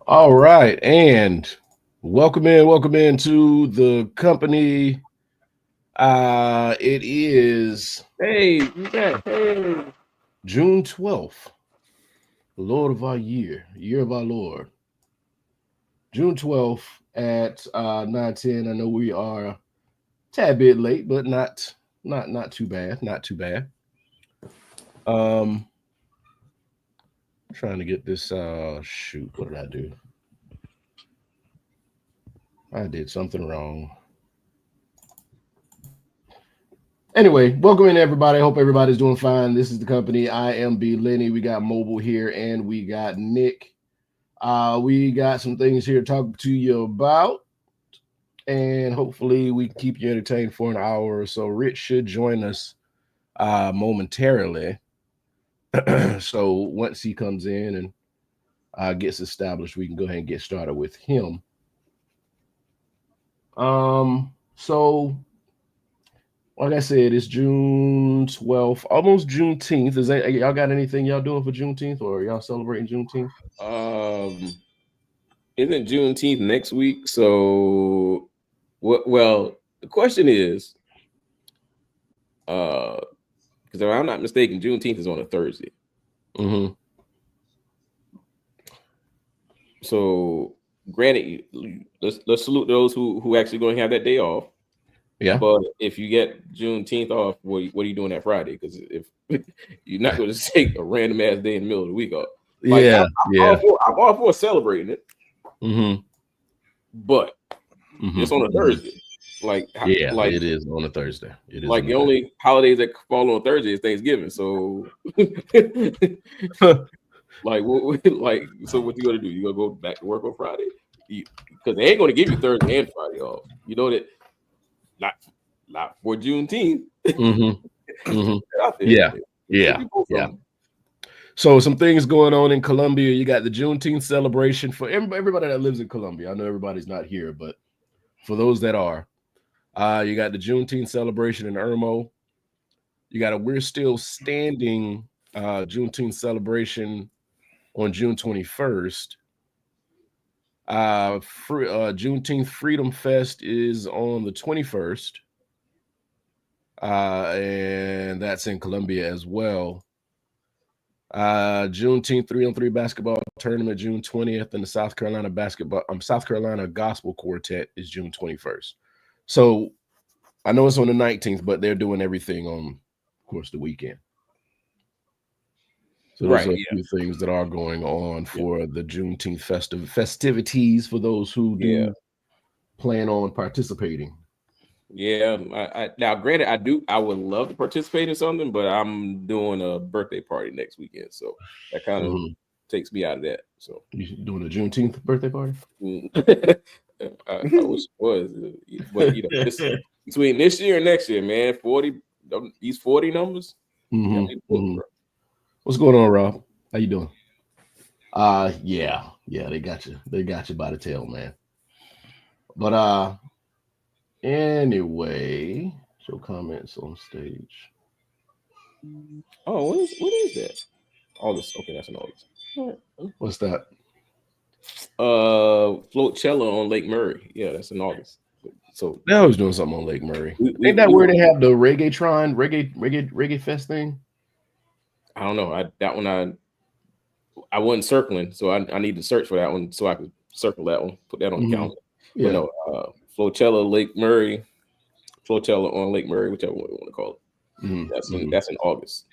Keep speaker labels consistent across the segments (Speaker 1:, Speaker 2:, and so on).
Speaker 1: All right, and welcome in to the company. It is
Speaker 2: Hey, you back. Hey.
Speaker 1: June 12th, the Lord of our year of our Lord. June 12th at 9:10. I know we are a tad bit late, but not too bad. Not too bad. Um Trying to get this shoot, what did I do? I did something wrong. Anyway, welcome in everybody. I hope everybody's doing fine. This is the company. I am B Lenny. We got Mobile here and we got Nick. We got some things here to talk to you about, and hopefully we keep you entertained for an hour or so. Rich should join us momentarily. So once he comes in and gets established, we can go ahead and get started with him. So like I said, it's June 12th, almost Juneteenth. Is that y'all got anything y'all doing for Juneteenth, or y'all celebrating Juneteenth?
Speaker 2: Um, isn't Juneteenth next week? So, what? Well, the question is, because if I'm not mistaken, Juneteenth is on a Thursday.
Speaker 1: Mm-hmm.
Speaker 2: So, granted, let's salute those who actually going to have that day off.
Speaker 1: Yeah.
Speaker 2: But if you get Juneteenth off, what are you doing that Friday? Because if you're not going to take a random ass day in the middle of the week off, like
Speaker 1: Yeah. Yeah.
Speaker 2: I'm all for celebrating it,
Speaker 1: Mm-hmm.
Speaker 2: but
Speaker 1: Mm-hmm.
Speaker 2: it's on a
Speaker 1: Mm-hmm.
Speaker 2: Thursday. Like,
Speaker 1: Yeah,
Speaker 2: like,
Speaker 1: it is on a Thursday. It is
Speaker 2: like
Speaker 1: on a
Speaker 2: the
Speaker 1: Thursday.
Speaker 2: only holidays that fall on Thursday is Thanksgiving. So, like, so what you gonna do? You gonna go back to work on Friday? Because they ain't gonna give you Thursday and Friday off. You know that not not for Juneteenth.
Speaker 1: Mm-hmm. Mm-hmm.
Speaker 2: Out there,
Speaker 1: Yeah.
Speaker 2: they give
Speaker 1: Yeah.
Speaker 2: you both of
Speaker 1: Yeah.
Speaker 2: them.
Speaker 1: So some things going on in Colombia. You got the Juneteenth celebration for everybody that lives in Colombia. I know everybody's not here, but for those that are, you got the Juneteenth celebration in Irmo. You got a We're Still Standing Juneteenth celebration on June 21st. Juneteenth Freedom Fest is on the 21st, and that's in Colombia as well. Juneteenth 3-on-3 basketball tournament June 20th, and the South Carolina Gospel Quartet is June 21st. So I know it's on the 19th, but they're doing everything on, of course, the weekend. So those are
Speaker 2: Right?
Speaker 1: a
Speaker 2: Yeah.
Speaker 1: few things that are going on
Speaker 2: Yeah.
Speaker 1: for the Juneteenth festivities for those who
Speaker 2: Yeah.
Speaker 1: do plan on participating.
Speaker 2: Yeah. Now, granted, I would love to participate in something, but I'm doing a birthday party next weekend, so that kind of
Speaker 1: Mhm.
Speaker 2: takes me out of that. So.
Speaker 1: You doing a Juneteenth birthday party?
Speaker 2: I wish it was, but this between this year and next year, man, 40 these 40 numbers. Yeah,
Speaker 1: Hmm.
Speaker 2: me booked,
Speaker 1: Hmm.
Speaker 2: bro.
Speaker 1: What's going on, Rob? How you doing? Yeah, they got you. They got you by the tail, man. But anyway, show comments on stage.
Speaker 2: Oh, what is that? August. Okay, that's in August. All right.
Speaker 1: What's that?
Speaker 2: Floatcella on Lake Murray. Yeah, that's in August. So
Speaker 1: They always doing something on Lake Murray.
Speaker 2: we
Speaker 1: Ain't
Speaker 2: we,
Speaker 1: that
Speaker 2: we
Speaker 1: where they
Speaker 2: were,
Speaker 1: have the reggae fest thing?
Speaker 2: I don't know. That one I wasn't circling, so I need to search for that one so I can circle that one, put that on the
Speaker 1: Hmm.
Speaker 2: calendar. But
Speaker 1: Yeah.
Speaker 2: no, Floatcella Lake Murray, Floatcella on Lake Murray, whichever one you want to call it.
Speaker 1: Hmm. Hmm.
Speaker 2: That's in August.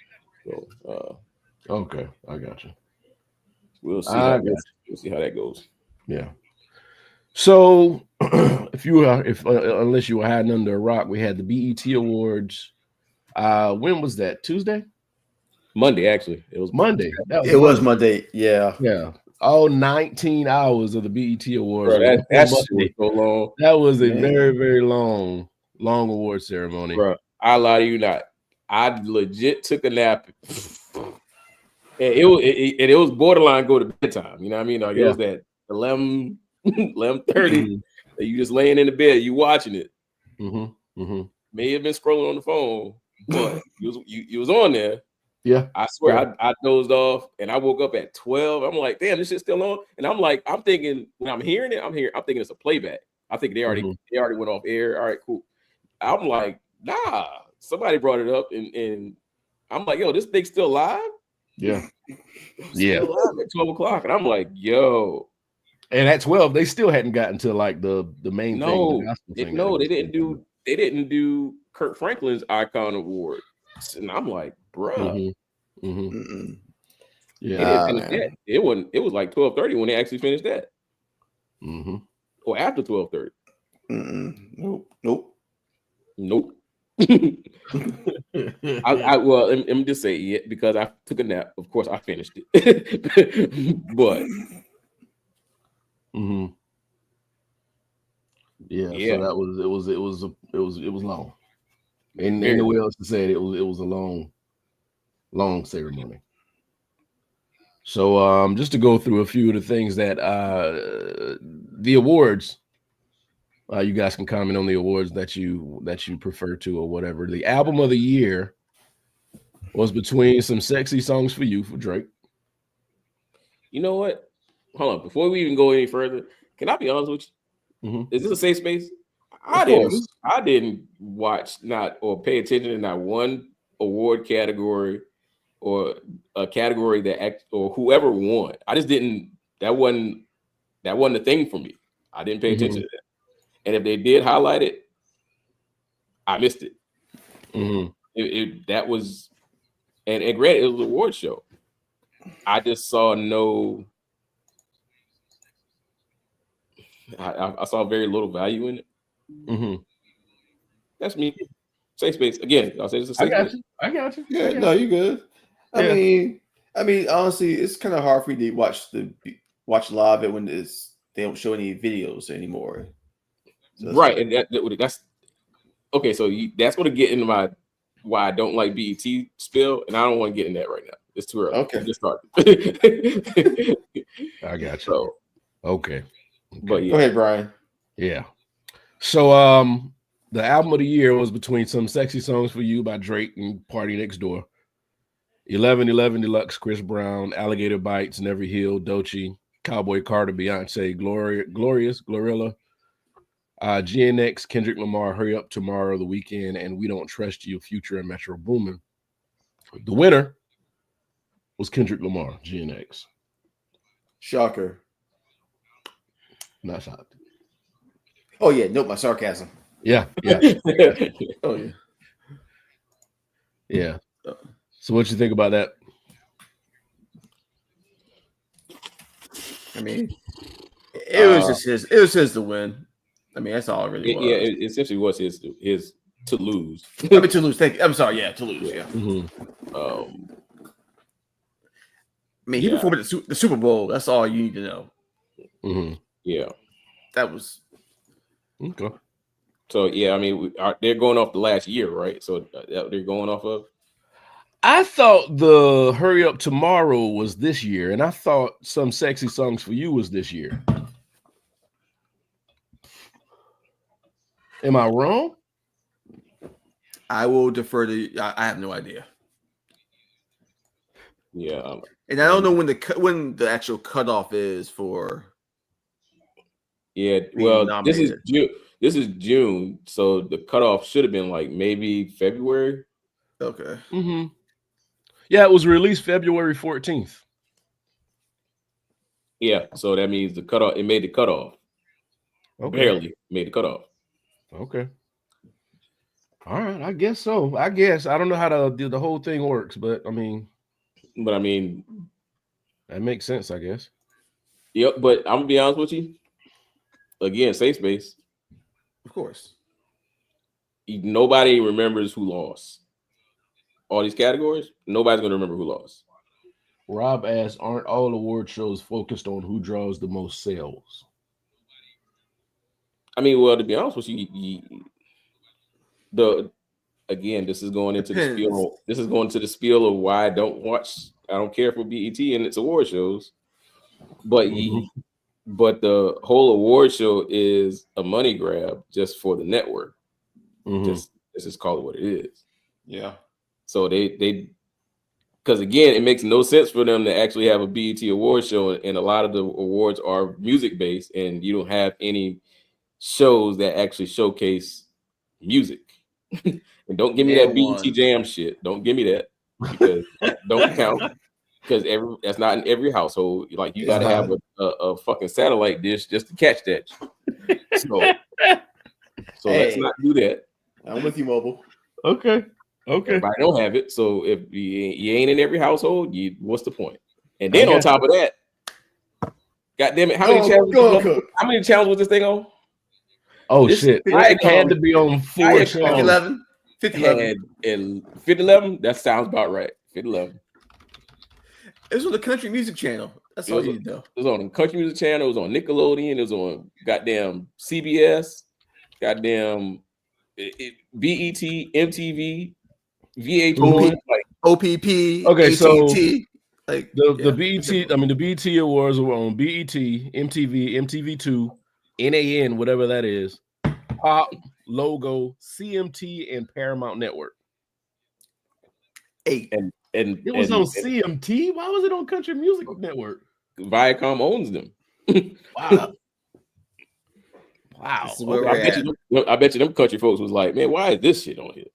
Speaker 2: So
Speaker 1: Okay, I got you.
Speaker 2: we'll see
Speaker 1: I
Speaker 2: how
Speaker 1: got
Speaker 2: we'll see how that goes.
Speaker 1: you. Yeah. So, if you are, if unless you were hiding under a rock, we had the BET Awards. When was that? Tuesday?
Speaker 2: Monday, actually, it was.
Speaker 1: Monday. That was
Speaker 3: It was
Speaker 1: Monday.
Speaker 3: Monday. Yeah.
Speaker 1: Yeah. All 19 hours of the BET Awards
Speaker 2: Bro,
Speaker 1: were
Speaker 2: that
Speaker 1: on
Speaker 2: shit was
Speaker 1: Monday.
Speaker 2: so long,
Speaker 1: That was a very,
Speaker 3: Man.
Speaker 1: very long award ceremony.
Speaker 2: bro. I lie to you not. I legit took a nap. And it was borderline go to bedtime. You know what I mean? Like it
Speaker 1: Yeah.
Speaker 2: was that 11, 11:30
Speaker 1: Hmm.
Speaker 2: that you just laying in the bed, you watching it.
Speaker 1: Hmm. Hmm.
Speaker 2: May have been scrolling on the phone, but you was on there.
Speaker 1: Yeah.
Speaker 2: I swear,
Speaker 1: Yeah.
Speaker 2: I dozed off, and I woke up at 12. I'm like, damn, this shit's still on. And I'm thinking when I'm hearing it, I'm thinking it's a playback. I think
Speaker 1: Mhm.
Speaker 2: they already went off air. All right, cool. I'm like, nah, somebody brought it up, and I'm like, yo, this thing's still live.
Speaker 1: Yeah. Yeah.
Speaker 2: Still live at 12 o'clock, and I'm like, yo,
Speaker 1: And at 12, they still hadn't gotten to like the main thing, the
Speaker 2: no,
Speaker 1: gospel thing that they
Speaker 2: no,
Speaker 1: were supposed to do.
Speaker 2: they didn't do Kurt Franklin's Icon Award, and I'm like, bruh.
Speaker 1: Mhm. Mhm.
Speaker 3: Mm-mm.
Speaker 1: Yeah.
Speaker 2: They didn't finish
Speaker 3: Man.
Speaker 2: that. It wasn't. It was like 12:30 when they actually finished that,
Speaker 1: Mhm.
Speaker 2: or after 12:30.
Speaker 3: Nope.
Speaker 2: Nope. Well, let me just say it because I took a nap. Of course, I finished it, but
Speaker 1: Mhm. Yeah,
Speaker 2: yeah,
Speaker 1: so it was long. And
Speaker 2: very
Speaker 1: the way
Speaker 2: long.
Speaker 1: else to say it, it was a long ceremony. So just to go through a few of the things that the awards, you guys can comment on the awards that you prefer to or whatever. The album of the year was between Some Sexy Songs for You for Drake.
Speaker 2: You know what? Hold on. Before we even go any further, can I be honest with you?
Speaker 1: Mhm.
Speaker 2: Is this a safe space?
Speaker 3: Of course.
Speaker 2: I didn't watch not or pay attention to not one award category or a category that act or whoever won. I just didn't. That wasn't a thing for me. I didn't pay attention
Speaker 1: Mhm.
Speaker 2: to that. And if they did highlight it, I missed it.
Speaker 1: Mhm.
Speaker 2: That was and granted, it was an award show. I just saw no. I saw very little value in it.
Speaker 1: Mhm.
Speaker 2: That's me. Safe space again. I'll say it's a
Speaker 1: I
Speaker 2: safe
Speaker 1: got
Speaker 2: space.
Speaker 1: you. I got you. I
Speaker 3: Yeah,
Speaker 1: got
Speaker 3: no,
Speaker 1: you.
Speaker 3: you good. I
Speaker 1: Yeah.
Speaker 3: mean, honestly, it's kind of hard for me to watch live it when they don't show any videos anymore. So it's
Speaker 2: Right,
Speaker 3: like,
Speaker 2: and that's okay. So that's going to get into my why I don't like BET spill, and I don't want to get in that right now. It's too early.
Speaker 3: okay.
Speaker 2: We just started.
Speaker 1: I got you.
Speaker 2: So,
Speaker 1: Okay.
Speaker 2: but
Speaker 3: Go
Speaker 2: yeah,
Speaker 3: ahead, Brian.
Speaker 1: Yeah. So the album of the year was between Some Sexy Songs for You by Drake and Party Next Door. 1111 Deluxe, Chris Brown, Alligator Bites, Never Heal, Doechii, Cowboy Carter, Beyonce, Glorious, Glorilla, GNX, Kendrick Lamar, Hurry Up Tomorrow, The Weekend, and We Don't Trust You, Future and Metro Boomin. The winner was Kendrick Lamar, GNX.
Speaker 3: Shocker.
Speaker 1: Not shocked.
Speaker 3: Oh yeah, nope, my sarcasm.
Speaker 1: Yeah, yeah,
Speaker 3: Oh yeah.
Speaker 1: yeah. So what you think about that?
Speaker 3: I mean, it was just his. It was his to win. I mean, that's all it really was.
Speaker 2: it essentially was his to lose.
Speaker 3: I mean, to lose. Thank you. I'm sorry. Yeah, to lose. Yeah.
Speaker 1: Mm-hmm.
Speaker 3: I mean, he performed at the Super Bowl. That's all you need to know.
Speaker 1: Mm-hmm.
Speaker 2: Yeah.
Speaker 3: That was
Speaker 1: Okay.
Speaker 2: So yeah, I mean, they're going off the last year, right? So they're going off of.
Speaker 1: I thought the Hurry Up Tomorrow was this year, and I thought Some Sexy Songs for You was this year. Am I wrong?
Speaker 3: I will defer to. I have no idea.
Speaker 2: Yeah.
Speaker 3: And I don't know when the actual cutoff is for.
Speaker 2: Yeah. Well, this is June. This is June, so the cutoff should have been like maybe February.
Speaker 3: Okay.
Speaker 1: Mm-hmm. Yeah, it was released February 14th.
Speaker 2: Yeah, so that means the cutoff. It made the cutoff.
Speaker 1: Okay.
Speaker 2: Barely made the cutoff.
Speaker 1: Okay. All right, I guess so. I don't know how the whole thing works, but I mean, that makes sense, I guess.
Speaker 2: Yep, but I'm gonna be honest with you. Again, safe space.
Speaker 3: Of course.
Speaker 2: Nobody remembers who lost. All these categories, nobody's gonna remember who lost.
Speaker 1: Rob asks, aren't all award shows focused on who draws the most sales?
Speaker 2: I mean, well, to be honest with you, this is going into the spiel. This is going to the spiel of why I don't care for BET and its award shows. But but the whole award show is a money grab just for the network.
Speaker 1: Mm-hmm.
Speaker 2: Let's just call it what it is.
Speaker 3: Yeah.
Speaker 2: So they because again, it makes no sense for them to actually have a BET award show, and a lot of the awards are music based, and you don't have any shows that actually showcase music. And don't give me that BET Jam shit. Don't give me that, because that don't count. Because that's not in every household. Like, you got to have a fucking satellite dish just to catch that. So let's not do that.
Speaker 3: I'm with you, Mobile.
Speaker 1: Okay.
Speaker 2: Everybody don't have it. So if you ain't in every household, what's the point? And then on top of that, God damn it, how many channels was this thing on?
Speaker 1: Oh shit! It had to be on 4 channels.
Speaker 3: 5011.
Speaker 2: That sounds about right. 5011.
Speaker 3: It was on the country music channel. That's all you need to know.
Speaker 2: It was on the country music channel. It was on Nickelodeon. It was on goddamn CBS. Goddamn BET, MTV, VH1, like
Speaker 3: OPP.
Speaker 1: Okay,
Speaker 3: AT&T.
Speaker 1: so
Speaker 3: like
Speaker 1: the BET. I mean, the BET Awards were on BET, MTV, MTV2, NAN, whatever that is, Pop, Logo, CMT, and Paramount Network.
Speaker 3: 8.
Speaker 2: And
Speaker 1: it was on CMT. Why was it on Country Music Network?
Speaker 2: Viacom owns them.
Speaker 1: Wow. Wow.
Speaker 2: Okay. I bet you them country folks was like, man, why is this shit on here?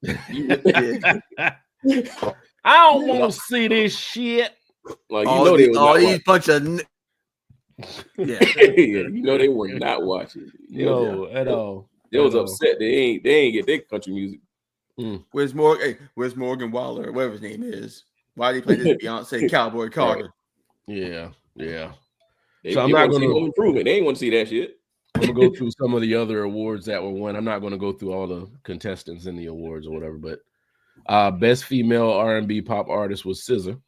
Speaker 1: I don't want to see this shit.
Speaker 2: Like,
Speaker 3: these bunch of
Speaker 2: they were not watching.
Speaker 1: At all.
Speaker 2: They was upset. They ain't get their country music.
Speaker 3: Where's Morgan Wallen, or whatever his name is? Why did he play this Beyonce Cowboy Carter?
Speaker 1: Yeah.
Speaker 2: So I'm not going to improve it. They ain't want to see that shit.
Speaker 1: I'm gonna go through some of the other awards that were won. I'm not going to go through all the contestants in the awards or whatever, but best female R&B pop artist was SZA.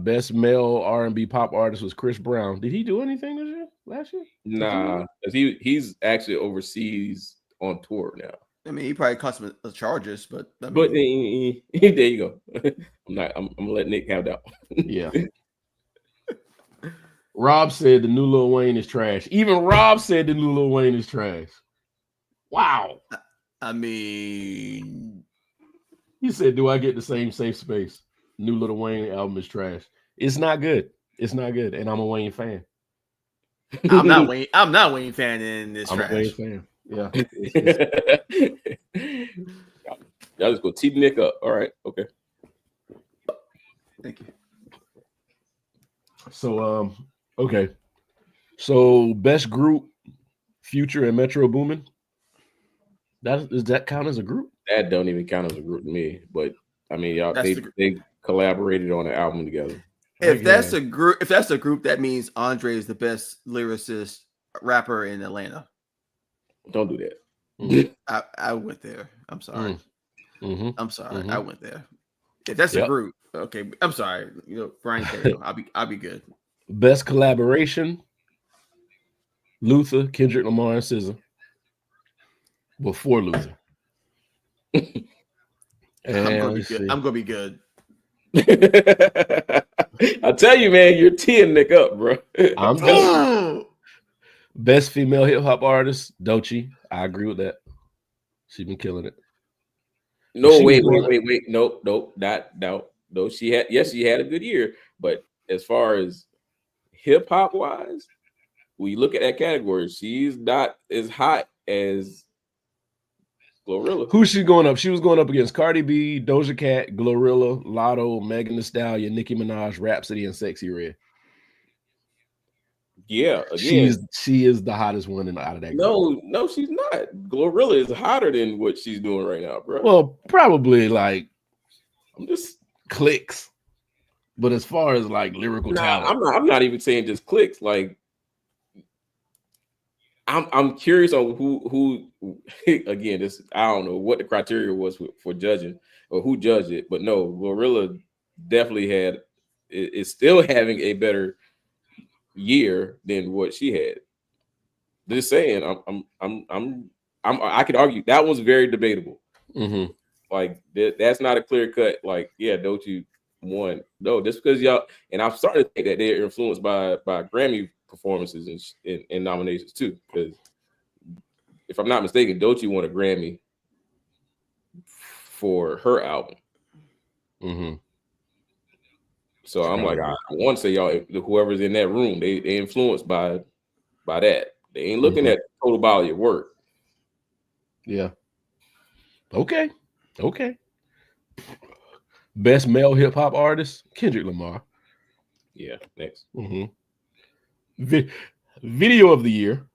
Speaker 1: Best male R&B pop artist was Chris Brown. Did he do anything last year?
Speaker 2: Nah, because he's actually overseas on tour now.
Speaker 3: I mean, he probably cost him the charges, but
Speaker 2: there you go. I'm gonna let Nick have that one.
Speaker 1: Yeah. Rob said the new Lil Wayne is trash. Even Rob said the new Lil Wayne is trash. Wow.
Speaker 3: I mean,
Speaker 1: he said, "Do I get the same safe space?" New Lil Wayne album is trash. It's not good. It's not good, and I'm a Wayne fan.
Speaker 3: I'm not Wayne fan in this.
Speaker 1: I'm
Speaker 3: trash.
Speaker 1: a Wayne fan. Yeah.
Speaker 2: Y'all just go tee Nick up. All right. Okay.
Speaker 3: Thank you.
Speaker 1: So okay. So best group, Future and Metro Boomin. Does that count as a group?
Speaker 2: That don't even count as a group to me. But I mean, y'all they collaborated on an album together.
Speaker 3: If that's a group, that means Andre is the best lyricist rapper in Atlanta.
Speaker 2: Don't do that.
Speaker 3: I went there. I'm sorry.
Speaker 1: Mm-hmm.
Speaker 3: I'm sorry. Mm-hmm. I went there. If that's a group, okay. I'm sorry. Brian K. I'll be good.
Speaker 1: Best collaboration: Luther, Kendrick Lamar, and SZA. Before Luther.
Speaker 3: I'm gonna be good.
Speaker 2: I tell you, man, you're teeing Nick up, bro.
Speaker 1: I'm good. Best female hip hop artist, Doechii. I agree with that. She's been killing it.
Speaker 2: No, wait. Nope. No. She had a good year, but as far as hip hop wise, when you look at that category, she's not as hot as Glorilla.
Speaker 1: Who's she going up? She was going up against Cardi B, Doja Cat, Glorilla, Lotto, Megan Thee Stallion, Nicki Minaj, Rhapsody, and Sexy Red.
Speaker 2: Yeah, again,
Speaker 1: she is the hottest one out of that group.
Speaker 2: No, she's not. Glorilla is hotter than what she's doing right now, bro.
Speaker 1: Well, probably like
Speaker 2: I'm just
Speaker 1: clicks, but as far as like lyrical talent,
Speaker 2: I'm not even saying just clicks. Like I'm curious on who again. This I don't know what the criteria was for judging or who judged it, but no, Glorilla definitely is still having a better year than what she had. Just saying, I could argue that was very debatable.
Speaker 1: Mm-hmm.
Speaker 2: Like that's not a clear cut. Like, yeah, Doechii won. No, just because y'all and I'm starting to think that they're influenced by Grammy performances and nominations too. Because if I'm not mistaken, Doechii won a Grammy for her album.
Speaker 1: Mm-hmm.
Speaker 2: So I'm like, I want to say y'all, whoever's in that room, they influenced by that. They ain't looking at total body of work.
Speaker 1: Yeah. Okay. Best male hip hop artist, Kendrick Lamar.
Speaker 2: Yeah. Next.
Speaker 1: Video of the year.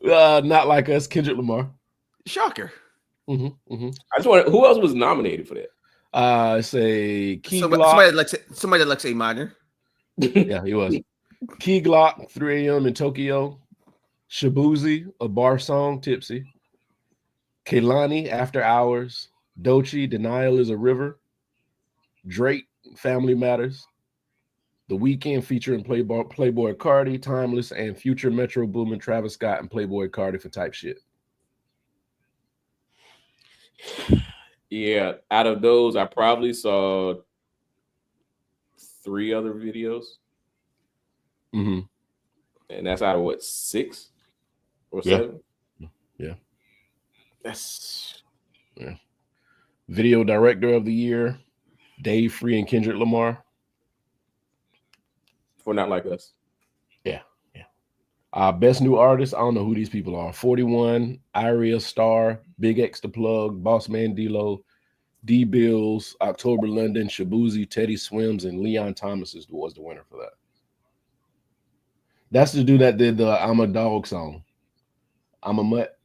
Speaker 1: Not Like Us, Kendrick Lamar.
Speaker 3: Shocker.
Speaker 2: I just want. Who else was nominated for that?
Speaker 1: Say Key
Speaker 3: somebody
Speaker 1: Glock.
Speaker 3: Somebody that likes A minor.
Speaker 1: Yeah, he was. Key Glock, 3 a.m. in Tokyo. Shabuzi, A Bar Song, Tipsy. Kehlani, After Hours. Doechii, Denial is a River. Drake, Family Matters. The Weeknd featuring Playboy Cardi, Timeless, and future Metro Boomin, Travis Scott, and Playboy Cardi for Type Shit.
Speaker 2: Yeah, out of those, I probably saw 3 other videos.
Speaker 1: Mm-hmm.
Speaker 2: And that's out of what, 6 or 7?
Speaker 1: Yeah.
Speaker 2: That's
Speaker 1: Video Director of the Year, Dave Free and Kendrick Lamar.
Speaker 2: For Not Like Us.
Speaker 1: Yeah. Best New Artist, I don't know who these people are. 41, Iria Star, Big X The Plug, Boss Man D-Lo, D Bills, October London, Shabuzi, Teddy Swims, and Leon Thomas was the winner for that. That's the dude that did the I'm a Dog song. I'm a Mutt.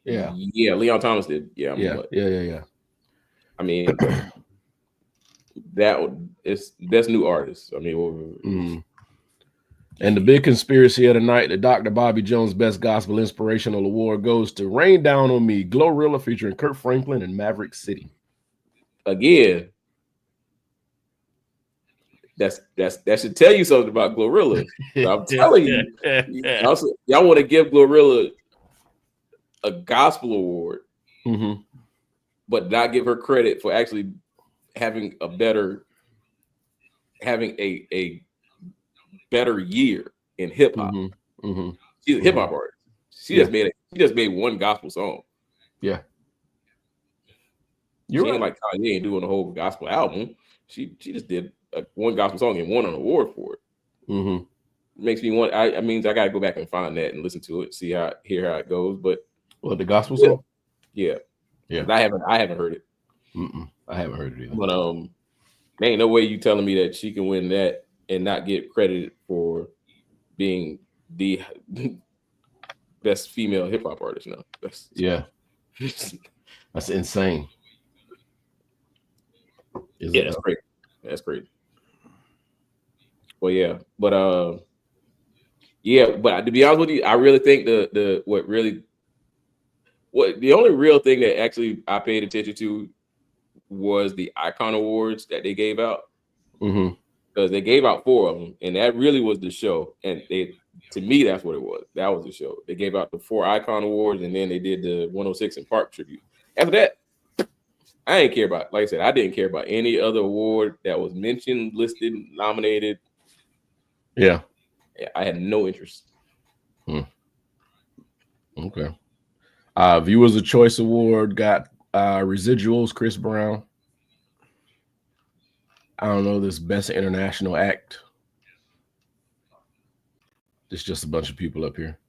Speaker 2: Yeah. Yeah, Leon Thomas did. Yeah, I'm a Mutt.
Speaker 1: Yeah.
Speaker 2: I mean, it's best new artist. I mean,
Speaker 1: And the big conspiracy of the night, the Dr. Bobby Jones Best Gospel Inspirational Award goes to Rain Down on Me, Glorilla featuring Kirk Franklin and Maverick City.
Speaker 2: Again, that should tell you something about Glorilla. I'm telling you, y'all want to give Glorilla a gospel award, but not give her credit for actually having a better year in hip hop. She's a hip hop artist. She just made one gospel song.
Speaker 1: Yeah.
Speaker 2: She ain't like Kanye ain't doing a whole gospel album. She just did one gospel song and won an award for it. It makes me want. I mean, I gotta go back and find that and listen to it, hear how it goes. But
Speaker 1: the gospel song?
Speaker 2: Yeah. I haven't heard it.
Speaker 1: I haven't heard it either.
Speaker 2: But there ain't no way you telling me that she can win that and not get credited for being the best female hip hop artist. No,
Speaker 1: that's insane.
Speaker 2: That's crazy. That's crazy. Well, yeah, but to be honest with you, I really think the only real thing that actually I paid attention to was the Icon Awards that they gave out. Because they gave out 4 of them, and that really was the show. And to me, that's what it was. That was the show. They gave out the 4 Icon Awards, and then they did the 106 and Park tribute. After that, I didn't care about. Like I said, I didn't care about any other award that was mentioned, listed, nominated. Yeah, I had no interest.
Speaker 1: Okay. Viewers of Choice Award got Residuals, Chris Brown. I don't know this Best International Act. There's just a bunch of people up here.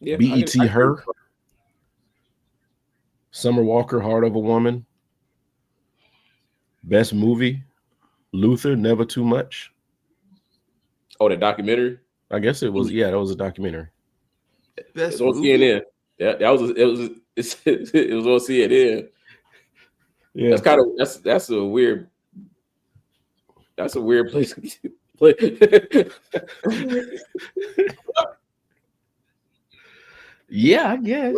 Speaker 1: BET Her. Summer Walker, Heart of a Woman. Best Movie, Luther, Never Too Much.
Speaker 2: Oh, the documentary?
Speaker 1: I guess it was. Yeah, that was a documentary.
Speaker 2: Best on CNN. It was on CNN. Yeah, that's a weird place to play.
Speaker 1: Yeah, I guess.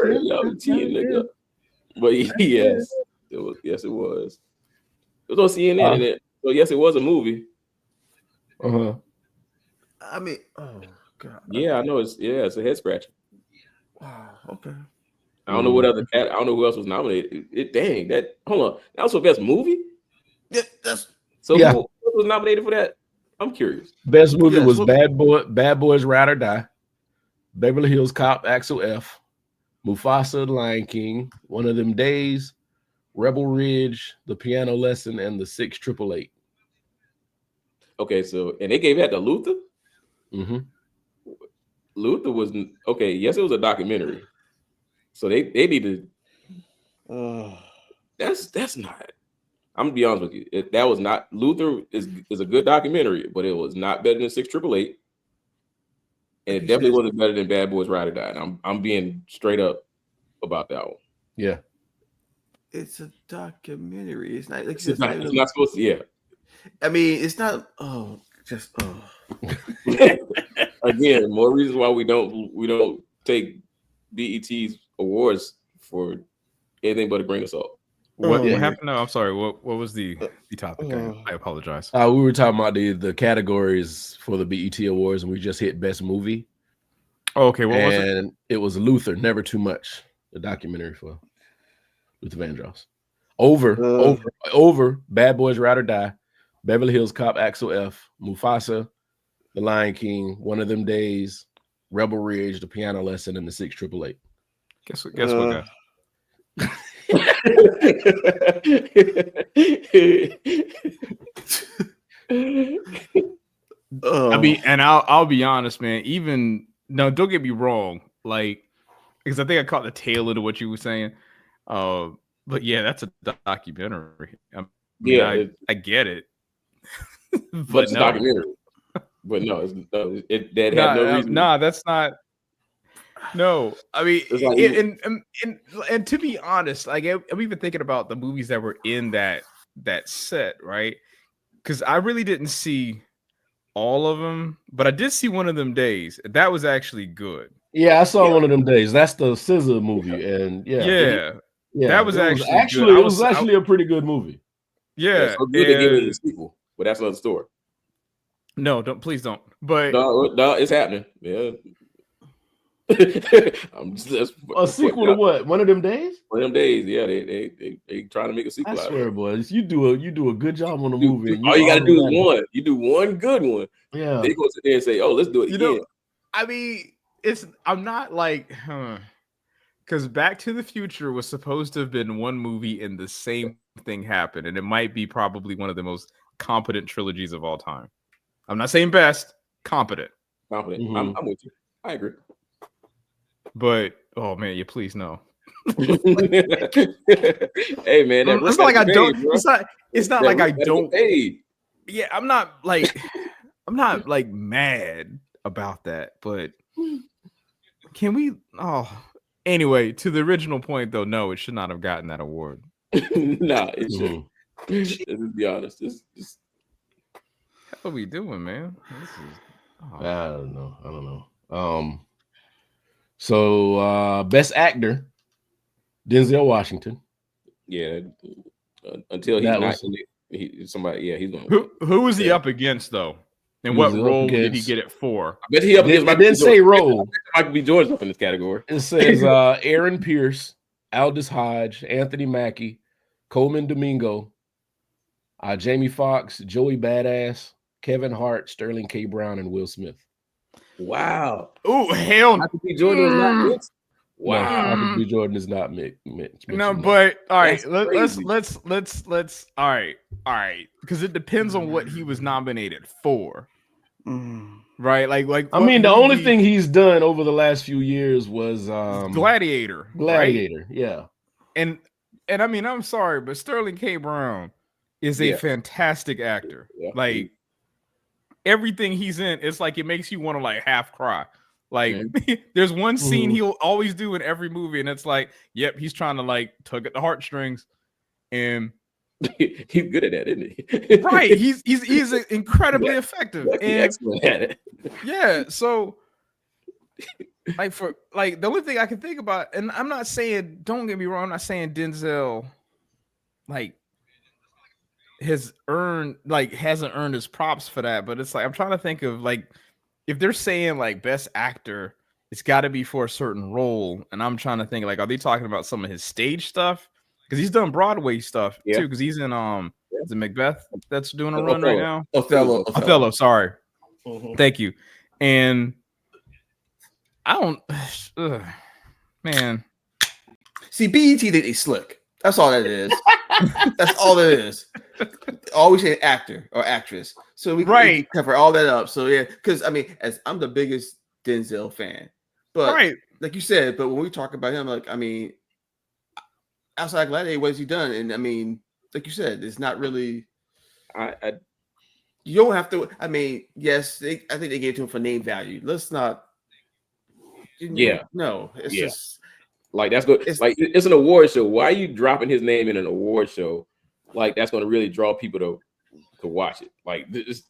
Speaker 2: But yes, it was. Yes, it was. It was on CNN, so yes, it was a movie.
Speaker 3: I mean, oh god.
Speaker 2: Yeah, I know. It's a head scratcher.
Speaker 3: Wow. Okay.
Speaker 2: I don't know what other cat. I don't know who else was nominated. Hold on. That was for best movie.
Speaker 3: Yeah,
Speaker 2: who was nominated for that? I'm curious.
Speaker 1: Best movie was Bad Boys Ride or Die, Beverly Hills Cop, Axel F, Mufasa, the Lion King, One of Them Days, Rebel Ridge, The Piano Lesson, and The 688.
Speaker 2: Okay, so and they gave that to Luther.
Speaker 1: Mm-hmm.
Speaker 2: Luther was okay. Yes, it was a documentary. So they need to. That's not. I'm gonna be honest with you. That was not. Luther is a good documentary, but it was not better than 688. And it definitely wasn't better than Bad Boys Ride or Die. I'm being straight up about that one.
Speaker 1: Yeah.
Speaker 3: It's a documentary. It's not like
Speaker 2: it's not supposed to. Yeah.
Speaker 3: I mean, it's not. Oh, just oh.
Speaker 2: Again, more reasons why we don't take BET's awards for anything but a grain of salt.
Speaker 4: What happened? No, I'm sorry. What was the topic? I apologize.
Speaker 1: We were talking about the categories for the BET Awards, and we just hit Best Movie.
Speaker 4: Oh, okay, what was it?
Speaker 1: And it was Luther, Never Too Much, the documentary for Luther Vandross. Over Bad Boys Ride or Die, Beverly Hills Cop Axel F, Mufasa, The Lion King, One of Them Days, Rebel Ridge, The Piano Lesson, and The 688.
Speaker 4: Guess what, guys? I mean, and I'll be honest, man. Even no, don't get me wrong, like because I think I caught the tail end of what you were saying. But yeah, that's a documentary. I mean, I get it,
Speaker 2: but it's a documentary. But no, that had no reason.
Speaker 4: Nah, that's not. No, I mean, like, and to be honest, like I'm even thinking about the movies that were in that set, right? Because I really didn't see all of them, but I did see One of Them Days. That was actually good.
Speaker 1: Yeah, I saw One of Them Days. That's the SZA movie, and that was actually it was actually a pretty good movie.
Speaker 4: Yeah,
Speaker 2: so good they gave it a sequel, but that's another story.
Speaker 4: No, please don't. But
Speaker 2: no, it's happening. Yeah.
Speaker 1: A sequel to what? One of Them Days?
Speaker 2: One of Them Days, yeah. They trying to make a sequel.
Speaker 1: I swear, boys, you do a good job on the movie.
Speaker 2: All you gotta do is one. You do one good one.
Speaker 1: Yeah.
Speaker 2: They go sit there and say, "Oh, let's do it again."
Speaker 4: I mean, I'm not like, because Back to the Future was supposed to have been one movie, and the same thing happened, and it might be probably one of the most competent trilogies of all time. I'm not saying best, competent.
Speaker 2: Mm-hmm. I'm with you. I agree.
Speaker 4: But oh man, you please no.
Speaker 2: Hey man,
Speaker 4: it's not like I don't. It's not like I don't. Yeah, I'm not like mad about that. But can we? Oh, anyway, to the original point though, no, it should not have gotten that award.
Speaker 2: Nah, it should. Let's be honest.
Speaker 4: What are we doing, man?
Speaker 1: I don't know. So best actor, Denzel Washington.
Speaker 2: Yeah, until he's not somebody. Yeah, he's going.
Speaker 4: Who was he up against though? And what role did he get it for?
Speaker 2: I bet he up against.
Speaker 1: It didn't say role.
Speaker 2: Michael B. Jordan's up in this category.
Speaker 1: It says Aaron Pierce, Aldous Hodge, Anthony Mackie, Coleman Domingo, Jamie Foxx, Joey Badass, Kevin Hart, Sterling K. Brown, and Will Smith.
Speaker 2: Wow.
Speaker 4: Oh hell!
Speaker 2: Michael B. Jordan is not mixed.
Speaker 1: Wow. No, Michael B. Jordan is not mixed.
Speaker 4: No, but all right. Let's all right. Because it depends on what he was nominated for. Right? Like
Speaker 1: I mean, the only thing he's done over the last few years was
Speaker 4: Gladiator.
Speaker 1: Gladiator,
Speaker 4: right?
Speaker 1: Yeah.
Speaker 4: And I mean, I'm sorry, but Sterling K. Brown is a fantastic actor.
Speaker 2: Yeah.
Speaker 4: Like everything he's in, it's like it makes you want to like half cry. Like there's one scene he'll always do in every movie, and it's like, yep, he's trying to like tug at the heartstrings, and
Speaker 2: he's good at that, isn't
Speaker 4: he? Right, he's incredibly effective and
Speaker 2: excellent at it.
Speaker 4: Yeah, so like for like the only thing I can think about, and I'm not saying, don't get me wrong, I'm not saying Denzel like hasn't earned his props for that, but it's like I'm trying to think of like if they're saying like best actor, it's got to be for a certain role, and I'm trying to think like, are they talking about some of his stage stuff? Because he's done Broadway stuff too. Because he's in is it Macbeth that's doing a run right now? Othello. Sorry, thank you. And I don't, man.
Speaker 3: See, BET they slick. That's all that is. That's all it is. Always say actor or actress. So we can cover all that up. So yeah, because I mean, as I'm the biggest Denzel fan, but like you said, but when we talk about him, like I mean, outside Gladiator, what has he done? And I mean, like you said, it's not really. You don't have to. I mean, yes, I think they gave it to him for name value. Let's not. No, it's just
Speaker 2: like that's good. It's an award show. Why are you dropping his name in an award show? Like that's going to really draw people to watch it. Like that's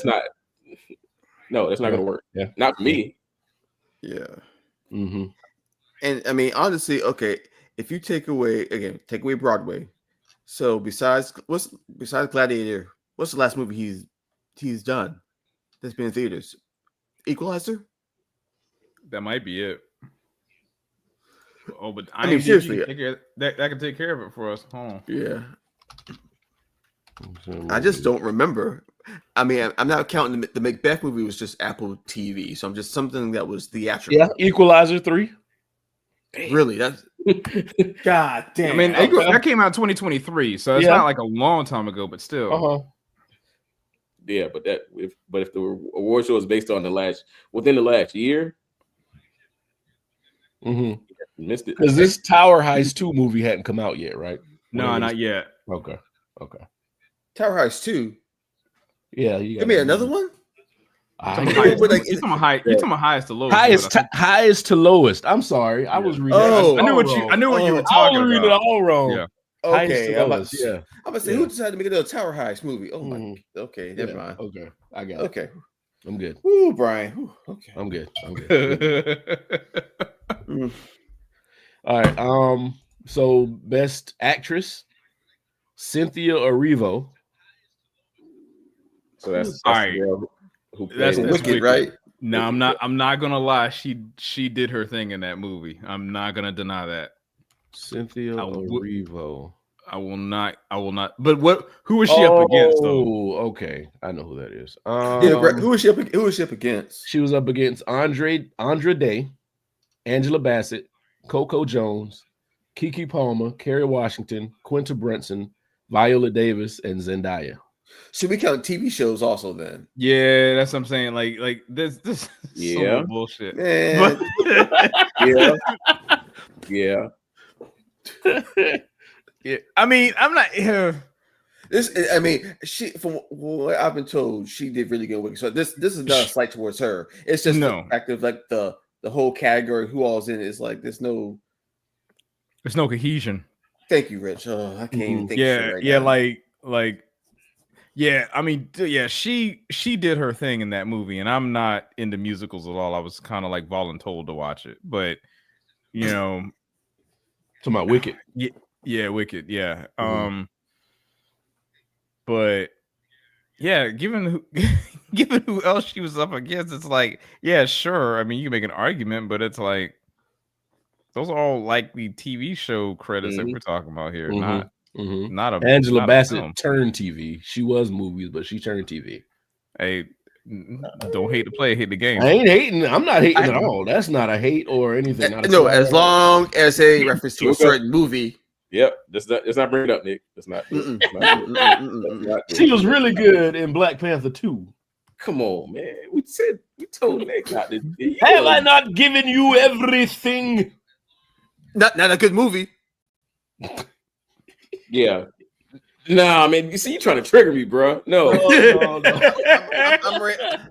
Speaker 2: not. No, that's not going to work.
Speaker 1: Yeah,
Speaker 2: not for me.
Speaker 3: Yeah. Mm-hmm. And I mean, honestly, okay, if you take away Broadway. So besides Gladiator, what's the last movie he's done that's been in theaters? Equalizer?
Speaker 4: That might be it. Oh, but
Speaker 3: I mean, seriously,
Speaker 4: that can take care of it for us. Hold on.
Speaker 3: Yeah. I just don't remember. I mean, I'm not counting the Macbeth movie was just Apple TV, so I'm just something that was theatrical.
Speaker 1: Yeah, Equalizer 3.
Speaker 3: Really? That's God damn.
Speaker 4: I mean, that came out in 2023, so it's not like a long time ago, but still.
Speaker 2: Yeah, but if the award show is based on within the last year,
Speaker 1: missed it because this Tower Heist 2 movie hadn't come out yet, right?
Speaker 4: No, not yet.
Speaker 1: Okay.
Speaker 3: Tower Heist 2.
Speaker 1: Yeah, you
Speaker 3: give me another one.
Speaker 4: You're talking about highest to lowest.
Speaker 1: Highest to lowest. I'm sorry, I was reading.
Speaker 4: I knew what you were talking about. I was reading
Speaker 1: it all wrong.
Speaker 3: Yeah. Okay,
Speaker 1: I'm about to
Speaker 3: say who decided to make another Tower Heist movie? Oh my. Okay, never mind.
Speaker 1: Okay, I got it.
Speaker 3: Okay,
Speaker 1: I'm good.
Speaker 3: Ooh, Brian. Ooh, okay,
Speaker 1: I'm good. All right. So best actress, Cynthia Erivo.
Speaker 2: So that's
Speaker 4: all right.
Speaker 3: That's Wicked, right?
Speaker 4: No, I'm not gonna lie. She did her thing in that movie. I'm not gonna deny that.
Speaker 1: Cynthia Erivo.
Speaker 4: I will not. But who was she up against though?
Speaker 1: Oh, okay. I know who that is.
Speaker 3: Who was she up against?
Speaker 1: She was up against Andra Day, Angela Bassett, Coco Jones, Keke Palmer, Kerry Washington, Quinta Brunson, Viola Davis, and Zendaya.
Speaker 3: Should we count TV shows also then?
Speaker 4: Yeah, that's what I'm saying. Like this so bullshit.
Speaker 3: Man.
Speaker 2: Yeah.
Speaker 4: Yeah. I mean, I'm not
Speaker 3: she from what I've been told, she did really good work. So this is not a slight towards her. It's just the fact of like the whole category, who all's in it is like there's no
Speaker 4: cohesion.
Speaker 3: Thank you, Rich. Oh, I can't even think.
Speaker 4: I mean, she did her thing in that movie, and I'm not into musicals at all. I was kind of like voluntold to watch it, but talking
Speaker 1: about Wicked.
Speaker 4: Yeah, Wicked. Yeah. But yeah, given who else she was up against, it's like, yeah, sure. I mean, you can make an argument, but it's like those are all likely TV show credits that we're talking about here, not
Speaker 1: Angela Bassett turned TV. She was movies, but she turned TV.
Speaker 4: Hey, don't hate the play, hate the game.
Speaker 1: I ain't hating. I'm not hating at all. That's not a hate or anything.
Speaker 3: No, as long as a reference to a certain movie.
Speaker 2: Yep, let's not bring it up, Nick. It's not.
Speaker 1: She was really good in Black Panther 2.
Speaker 2: Come on, man. We told Nick not to.
Speaker 1: Have I not given you everything?
Speaker 3: Not a good movie.
Speaker 2: Yeah. Nah, man. You see, you trying to trigger me, bro. No.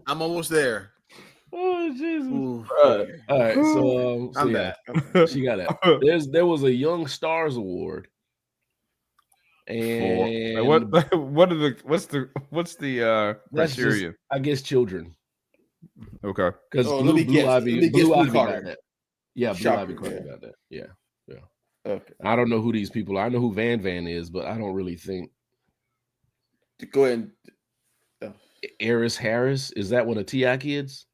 Speaker 3: I'm almost there.
Speaker 1: Oh Jesus!
Speaker 3: Ooh.
Speaker 1: All right, so
Speaker 3: I'm back.
Speaker 1: She got that. There was a Young Stars Award, and
Speaker 4: what's the criteria?
Speaker 1: I guess children.
Speaker 4: Okay,
Speaker 1: because Blue Ivy got that. Yeah, Blue Ivy Carter got that. Yeah.
Speaker 3: Okay.
Speaker 1: I don't know who these people are. I know who Van is, but I don't really think.
Speaker 3: Go ahead.
Speaker 1: Eris Harris, is that one of T.I. kids?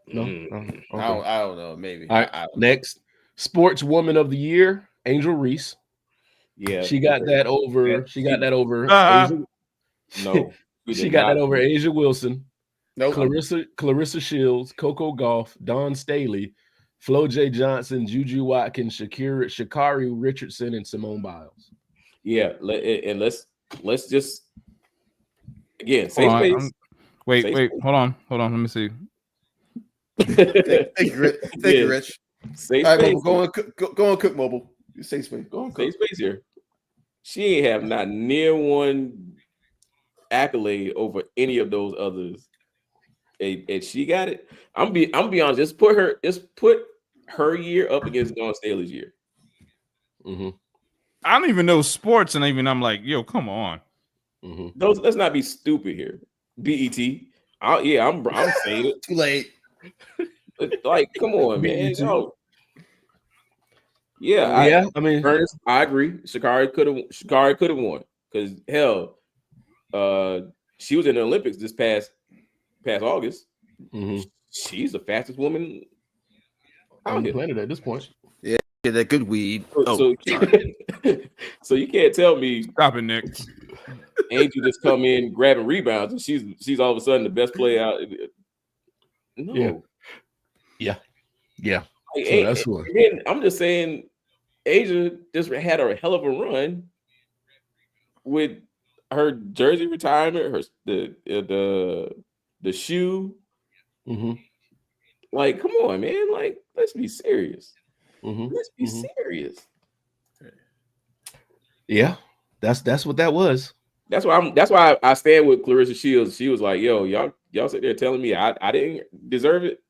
Speaker 1: No, okay.
Speaker 3: I don't know. Maybe.
Speaker 1: All right. Next, Sportswoman of the Year, Angel Reese.
Speaker 2: Yeah,
Speaker 1: she got that over. She got that over.
Speaker 2: No,
Speaker 1: she got that over Asia Wilson.
Speaker 3: No,
Speaker 1: Clarissa Shields, Coco Gauff, Dawn Staley, Flo J. Johnson, Juju Watkins, Sha'Carri Richardson, and Simone Biles.
Speaker 2: Yeah, and let's just again
Speaker 4: Hold
Speaker 2: safe
Speaker 4: on,
Speaker 2: space.
Speaker 4: wait,
Speaker 2: Safe
Speaker 4: wait,
Speaker 2: space.
Speaker 4: hold on. Let me see.
Speaker 3: Thank you, Rich. Thank you, Rich.
Speaker 2: Safe
Speaker 3: All right,
Speaker 2: space.
Speaker 3: Mobile, go on, cook, Mobile. Safe space. Go on, cook.
Speaker 2: Safe space here. She ain't have not near one accolade over any of those others. And she got it. I'm be honest. Just put her year up against Dawn Staley's year.
Speaker 1: Mm-hmm.
Speaker 4: I don't even know sports, and even I'm like, yo, come on.
Speaker 1: Mm-hmm.
Speaker 2: Let's not be stupid here. BET. I'm saying it.
Speaker 3: Too late.
Speaker 2: Like, come on, man.
Speaker 1: BET.
Speaker 2: No. Yeah,
Speaker 1: I mean,
Speaker 2: Ernest, I agree. Sha'Carri could have won because hell, she was in the Olympics this past August.
Speaker 1: mm-hmm.
Speaker 2: She's the fastest woman
Speaker 1: on the planet at this point.
Speaker 3: Yeah, that good weed.
Speaker 2: So you can't tell me
Speaker 4: Stop it, Nick.
Speaker 2: Angel just come in grabbing rebounds and she's all of a sudden the best player out. No.
Speaker 1: Yeah.
Speaker 2: Like,
Speaker 1: So that's what
Speaker 2: I'm just saying Asia just had a hell of a run with her jersey retirement, the shoe.
Speaker 1: Mm-hmm.
Speaker 2: Like, come on, man. Like, let's be serious.
Speaker 1: Mm-hmm.
Speaker 2: Let's be serious.
Speaker 1: Yeah, that's what that was.
Speaker 2: That's why I stand with Clarissa Shields. She was like, "Yo, y'all sit there telling me I didn't deserve it."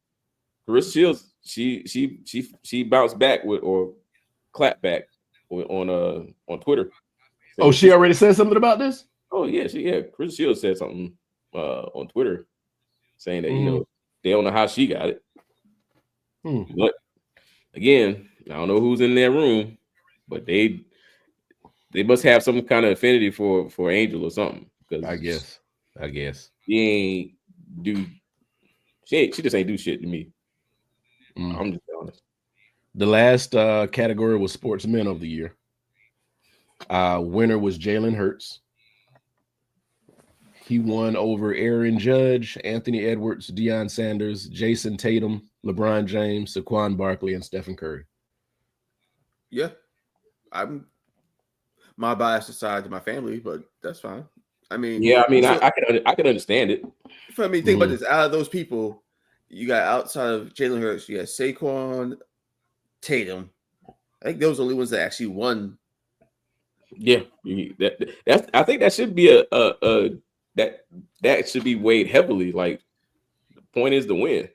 Speaker 2: Clarissa Shields, she bounced back with or clapped back on Twitter.
Speaker 1: Oh, she already said something about this?
Speaker 2: Oh yeah, Clarissa Shields said something on Twitter saying that you know they don't know how she got it. But again, I don't know who's in that room, but they must have some kind of affinity for Angel or something. Because
Speaker 1: I guess
Speaker 2: she just ain't do shit to me. I'm just honest.
Speaker 1: The last category was Sportsman of the Year. Winner was Jalen Hurts. He won over Aaron Judge, Anthony Edwards, Deion Sanders, Jason Tatum, LeBron James, Saquon Barkley, and Stephen Curry.
Speaker 3: Yeah, I'm my bias aside to my family, but that's fine. I mean,
Speaker 2: I can understand it.
Speaker 3: I mean, think about this. Out of those people, you got outside of Jalen Hurts, you got Saquon, Tatum. I think those are the only ones that actually won.
Speaker 2: Yeah, I think that should be that should be weighed heavily. Like the point is to win.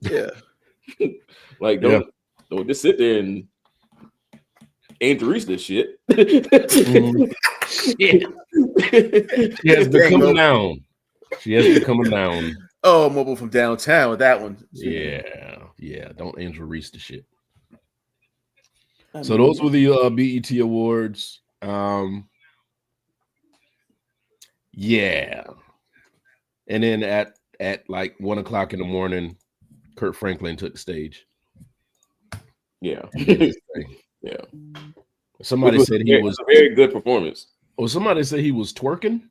Speaker 3: Yeah,
Speaker 2: like don't just sit there and reach this shit.
Speaker 1: Shit. She has become a noun.
Speaker 3: Oh, Mobile from downtown with that one.
Speaker 1: Yeah. Don't Angel Reese the shit. So those were the BET Awards. Yeah. And then at like 1 o'clock in the morning, Kurt Franklin took the stage.
Speaker 2: Yeah. Yeah.
Speaker 1: Somebody said he was
Speaker 2: a very good performance.
Speaker 1: Oh, somebody said he was twerking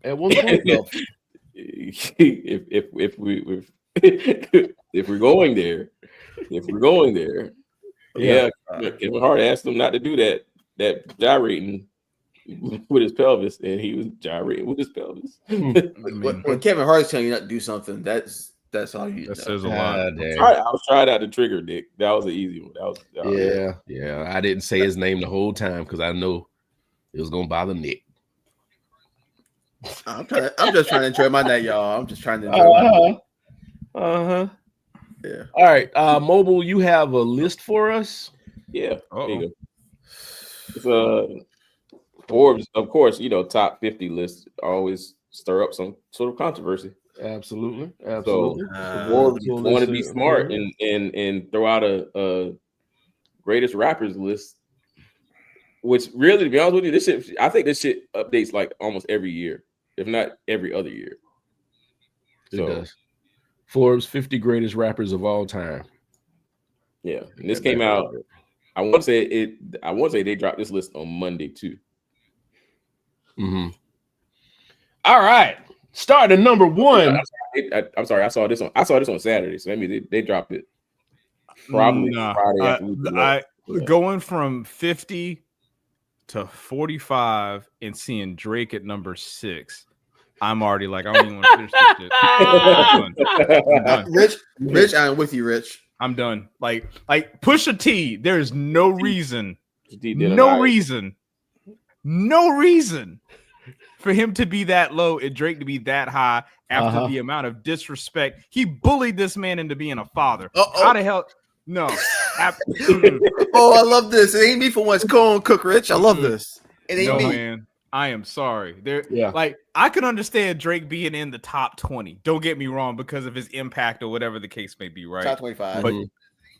Speaker 1: at one point.
Speaker 2: if we're going there, Kevin Hart asked him not to do that gyrating with his pelvis, and he was gyrating with his pelvis.
Speaker 3: When Kevin Hart's telling you not to do something, that's all you.
Speaker 4: That says a lot.
Speaker 2: I was trying out the trigger, Dick. That was an easy one.
Speaker 1: Yeah. I didn't say his name the whole time because I know it was gonna bother Nick.
Speaker 3: I'm just trying to enjoy my night, y'all. I'm just trying to enjoy my night. Yeah.
Speaker 1: All right. Mobile, you have a list for us?
Speaker 2: Yeah. There you go. It's Forbes, of course, top 50 lists always stir up some sort of controversy.
Speaker 1: Absolutely.
Speaker 2: So Forbes want to be smart and throw out a greatest rappers list. Which really, to be honest with you, I think this shit updates like almost every year, if not every other year.
Speaker 1: It does. Forbes 50 greatest rappers of all time.
Speaker 2: Yeah, and this came out. I want to say they dropped this list on Monday too.
Speaker 1: All right, start at number one.
Speaker 2: I'm sorry. I saw this on Saturday, so that means they dropped it Probably Friday after we
Speaker 4: going from 50 to 45 and seeing Drake at number 6. I'm already like, I don't even want to finish this shit. I'm done.
Speaker 3: Rich, I'm with you, Rich.
Speaker 4: I'm done. Like Pusha T. There's no reason for him to be that low and Drake to be that high after the amount of disrespect. He bullied this man into being a father. How the hell? No.
Speaker 3: Oh, I love this. It ain't me for once. Go on, Cook Rich. I love this. It ain't me.
Speaker 4: Man. I am sorry. Like I can understand Drake being in the top 20. Don't get me wrong, because of his impact or whatever the case may be, right?
Speaker 3: Top 25.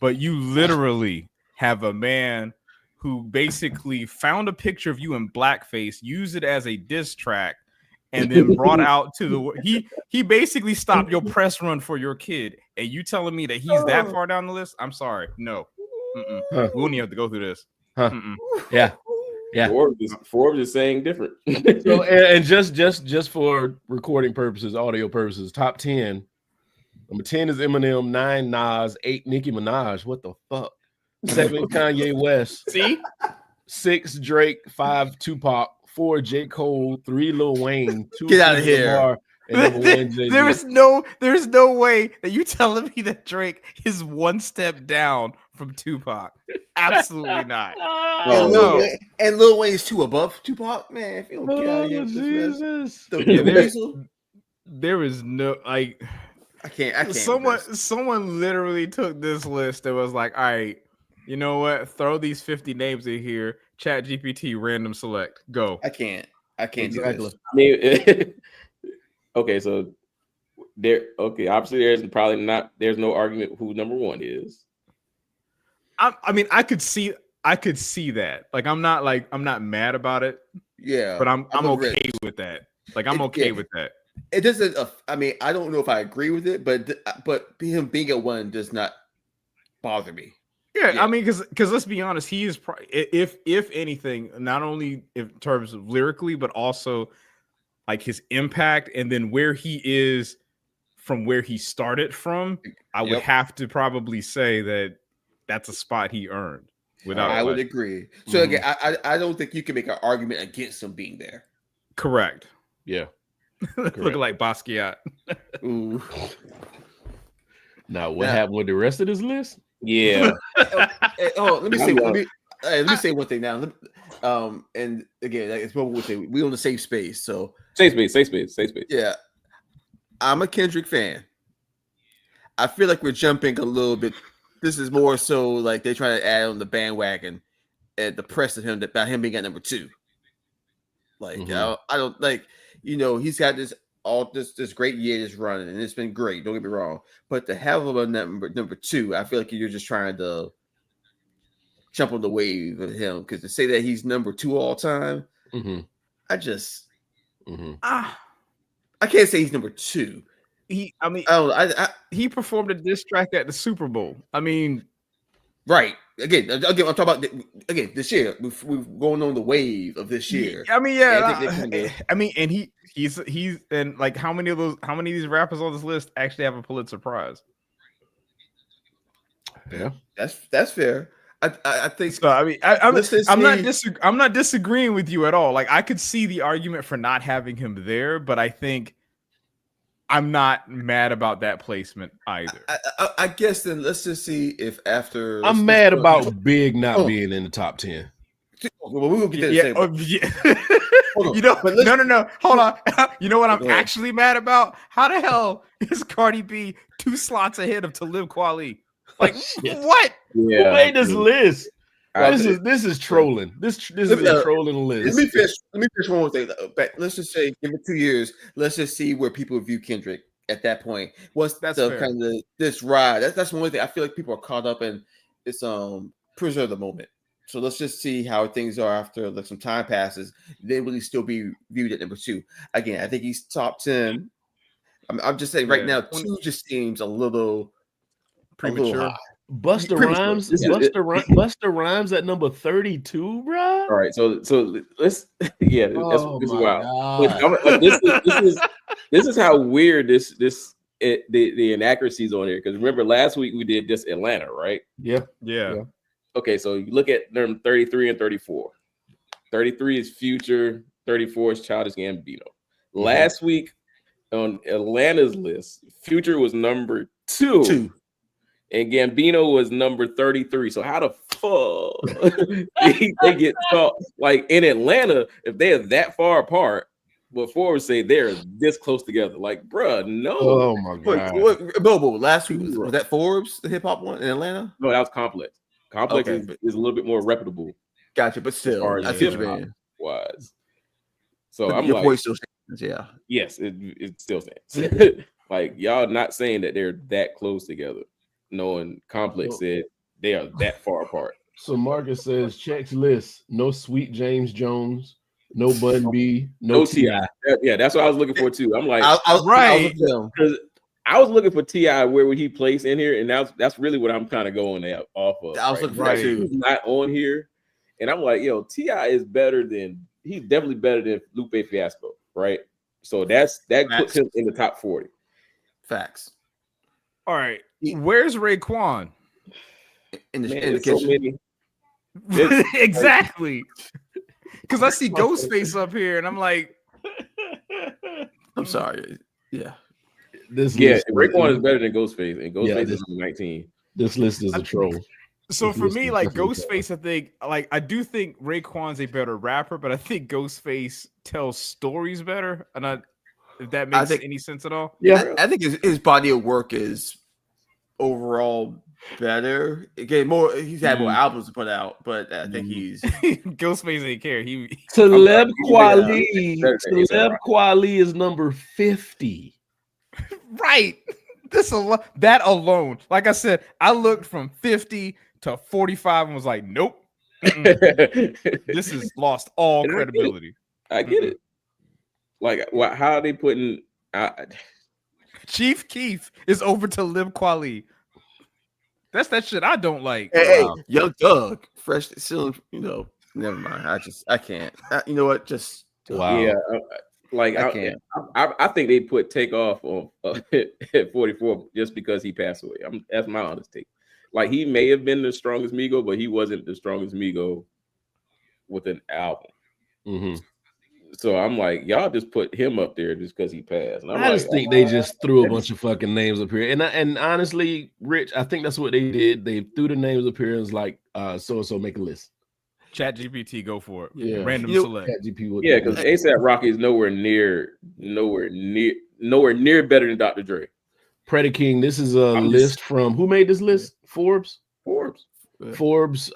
Speaker 4: But you literally have a man who basically found a picture of you in blackface, used it as a diss track, and then brought out to the he basically stopped your press run for your kid. And you telling me that he's that far down the list? I'm sorry. No. We don't even have to go through this.
Speaker 1: Yeah.
Speaker 2: Forbes is saying different.
Speaker 1: So, and just for recording purposes, audio purposes, top 10. Number 10 is Eminem, 9 Nas, 8 Nicki Minaj. What the fuck? 7 Kanye West.
Speaker 4: See?
Speaker 1: 6 Drake, 5 Tupac, 4 J. Cole, 3 Lil Wayne, 2
Speaker 3: Get out of here.
Speaker 1: Lamar, and number 1 Jay-Z.
Speaker 4: There's no way that you telling me that Drake is one step down from Tupac. Absolutely not.
Speaker 3: And Lil Wayne's 2 above Tupac, man. If you don't get out of here,
Speaker 1: Jesus.
Speaker 4: There is no like.
Speaker 3: I can't.
Speaker 4: Someone literally took this list and was like, all right, you know what? Throw these 50 names in here. Chat GPT random select. Go.
Speaker 3: I can't
Speaker 1: Exactly.
Speaker 3: do this.
Speaker 2: I mean, okay, so obviously there's no argument who number 1 is.
Speaker 4: I mean, I could see that. Like, I'm not mad about it.
Speaker 3: Yeah,
Speaker 4: but I'm okay with that. Like, I'm okay with that.
Speaker 3: It doesn't. I mean, I don't know if I agree with it, but him being at 1 does not bother me.
Speaker 4: Yeah, I mean, because let's be honest, he is if anything, not only in terms of lyrically, but also like his impact and then where he is from where he started from. I would have to probably say that that's a spot he earned.
Speaker 3: I would agree. So again, I don't think you can make an argument against him being there.
Speaker 4: Correct.
Speaker 1: Yeah.
Speaker 4: Looking like Basquiat.
Speaker 3: Ooh.
Speaker 1: Now, what happened with the rest of this list?
Speaker 2: Yeah.
Speaker 3: Let me say one thing now. And again, it's what we'll say. We're on the safe space, so
Speaker 2: safe space.
Speaker 3: Yeah, I'm a Kendrick fan. I feel like we're jumping a little bit. This is more so like they're trying to add on the bandwagon at the press of him about him being at number 2. Like I don't like, he's got this great year that's running and it's been great. Don't get me wrong, but to have him on number 2, I feel like you're just trying to jump on the wave of him, because to say that he's number 2 all time, I just I can't say he's number 2.
Speaker 4: He performed a diss track at the Super Bowl. I mean,
Speaker 3: right. Again, I'm talking about this year. We've going on the wave of this year.
Speaker 4: I mean, and he's and like how many of these rappers on this list actually have a Pulitzer Prize?
Speaker 1: Yeah,
Speaker 3: that's fair. I think
Speaker 4: so. I mean, I'm not disagreeing with you at all. Like, I could see the argument for not having him there, but I think I'm not mad about that placement either.
Speaker 3: I guess then let's just see if after
Speaker 1: I'm mad about Big not being in the top 10.
Speaker 3: Well, we will get to
Speaker 4: No. Hold on. You know what I'm actually mad about? How the hell is Cardi B 2 slots ahead of Talib Kweli? Like, what?
Speaker 1: Yeah. Who made this list? This is trolling. This is a trolling list.
Speaker 3: Let me finish one more thing. Let's just say, give it 2 years. Let's just see where people view Kendrick at that point. What's kind of this ride? That's one thing. I feel like people are caught up in this preserve the moment. So let's just see how things are after some time passes. Then will he still be viewed at number 2? Again, I think he's top 10. I'm just saying right now, 2 just seems a little
Speaker 4: premature.
Speaker 1: Busta Rhymes at number 32, bro.
Speaker 2: All right, so let's this is wild. This is how weird this the inaccuracies on here, because remember last week we did just Atlanta, right?
Speaker 1: Yeah.
Speaker 2: Okay, so you look at them 33 and 34. 33 is Future, 34 is Childish Gambino. Last week on Atlanta's list, Future was number 2. And Gambino was number 33. So how the fuck they get taught? Like in Atlanta, if they are that far apart, but Forbes say they're this close together. Like, bruh, no.
Speaker 1: Oh my god.
Speaker 3: Bobo, last week was that Forbes, the hip hop one in Atlanta?
Speaker 2: No, that was Complex. Complex is a little bit more reputable.
Speaker 3: Gotcha, but still, I see what you mean.
Speaker 2: Wise. So
Speaker 3: but
Speaker 2: I'm
Speaker 3: your
Speaker 2: like,
Speaker 3: point still stands, yeah.
Speaker 2: Yes, it still stands. Like y'all not saying that they're that close together, knowing Complex said they are that far apart.
Speaker 1: So Marcus says checks list: no Sweet James Jones, no Bun B, no T.I.
Speaker 2: Yeah, that's what I was looking for too. I'm like,
Speaker 3: because
Speaker 2: I was looking for T.I. Where would he place in here, and that's really what I'm kind of going off of.
Speaker 3: I was looking for too.
Speaker 2: He's not on here, and I'm like, yo, T.I. is better than. He's definitely better than Lupe Fiasco, right? So that puts him in the top 40.
Speaker 3: Facts.
Speaker 4: All right, where's Raekwon?
Speaker 3: In the kitchen.
Speaker 2: So
Speaker 4: Exactly. Because I see Ghostface up here, and I'm like,
Speaker 3: I'm sorry. Yeah.
Speaker 2: Raekwon is better than Ghostface, and Ghostface is 19.
Speaker 1: This list is a troll.
Speaker 4: So for me, like Ghostface, I think, like I do think Raekwon's a better rapper, but I think Ghostface tells stories better, and if that makes any sense at all.
Speaker 3: Yeah, I think his body of work is overall better. Again, he's had more albums to put out, but I think he's
Speaker 4: Ghostface ain't care.
Speaker 1: Talib Kweli is number 50.
Speaker 4: Right. That alone. Like I said, I looked from 50 to 45 and was like, nope. This has lost all credibility.
Speaker 2: I get it. Like, how are they putting
Speaker 4: Chief Keef is over to Talib Kweli. That's that shit I don't like.
Speaker 3: Hey, Young Thug, fresh, still, never mind. I can't. You know what? Just
Speaker 1: wow.
Speaker 2: Yeah, I think they put Takeoff on at 44 just because he passed away. That's my honest take. Like he may have been the strongest Migo, but he wasn't the strongest Migo with an album.
Speaker 1: Mm-hmm.
Speaker 2: So I'm like, y'all just put him up there just because he passed. And
Speaker 1: I just think they just threw a bunch of fucking names up here. And honestly, Rich, I think that's what they did. They threw the names up here and was like, so make a list.
Speaker 4: Chat GPT, go for it.
Speaker 1: Yeah.
Speaker 4: Random select.
Speaker 2: Yeah, because ASAP Rocky is nowhere near better than Dr. Dre.
Speaker 1: Predi King, this is a list from who made this list? Forbes. Forbes,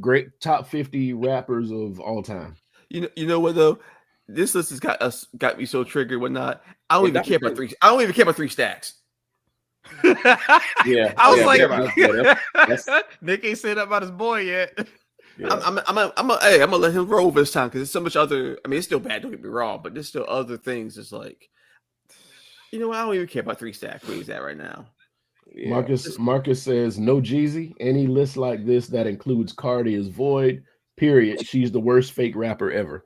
Speaker 1: great top 50 rappers of all time.
Speaker 3: You know what though? This list has got me so triggered. Whatnot? I don't even care about three. I don't even care about 3 stacks.
Speaker 2: Yeah,
Speaker 4: I was like, Nick ain't said that about his boy yet.
Speaker 3: Yeah. I'm gonna let him roll this time because there's so much other. I mean, it's still bad. Don't get me wrong, but there's still other things. It's like, I don't even care about 3 stack where he's at right now.
Speaker 2: Yeah.
Speaker 1: Marcus says no Jeezy. Any list like this that includes Cardi is void. Period. She's the worst fake rapper ever.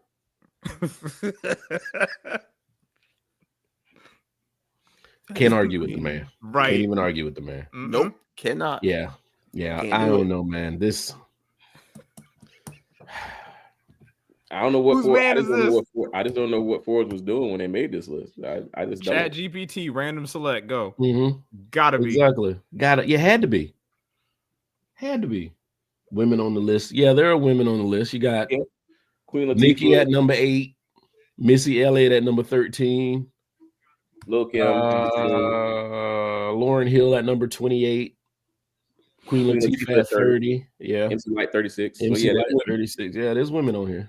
Speaker 1: Can't argue with the man.
Speaker 4: Right.
Speaker 1: Can't even argue with the man.
Speaker 3: Nope. Cannot.
Speaker 1: Yeah. I don't know, man.
Speaker 2: I don't know what
Speaker 4: Whose man is this?
Speaker 2: I just don't know what Forbes was doing when they made this list. I just don't.
Speaker 4: Chat GPT, random select, go.
Speaker 1: Mm-hmm.
Speaker 4: Gotta be.
Speaker 1: Exactly. You had to be. Women on the list. Yeah, there are women on the list. You got
Speaker 2: Queen Latifah,
Speaker 1: Nicki at number 8, Missy Elliott at number 13,
Speaker 2: Lil Kim,
Speaker 1: Lauryn Hill at number 28, Queen Latifah at 30. Yeah,
Speaker 2: MC Light 36.
Speaker 1: MC Light 36. Yeah, there's women on here.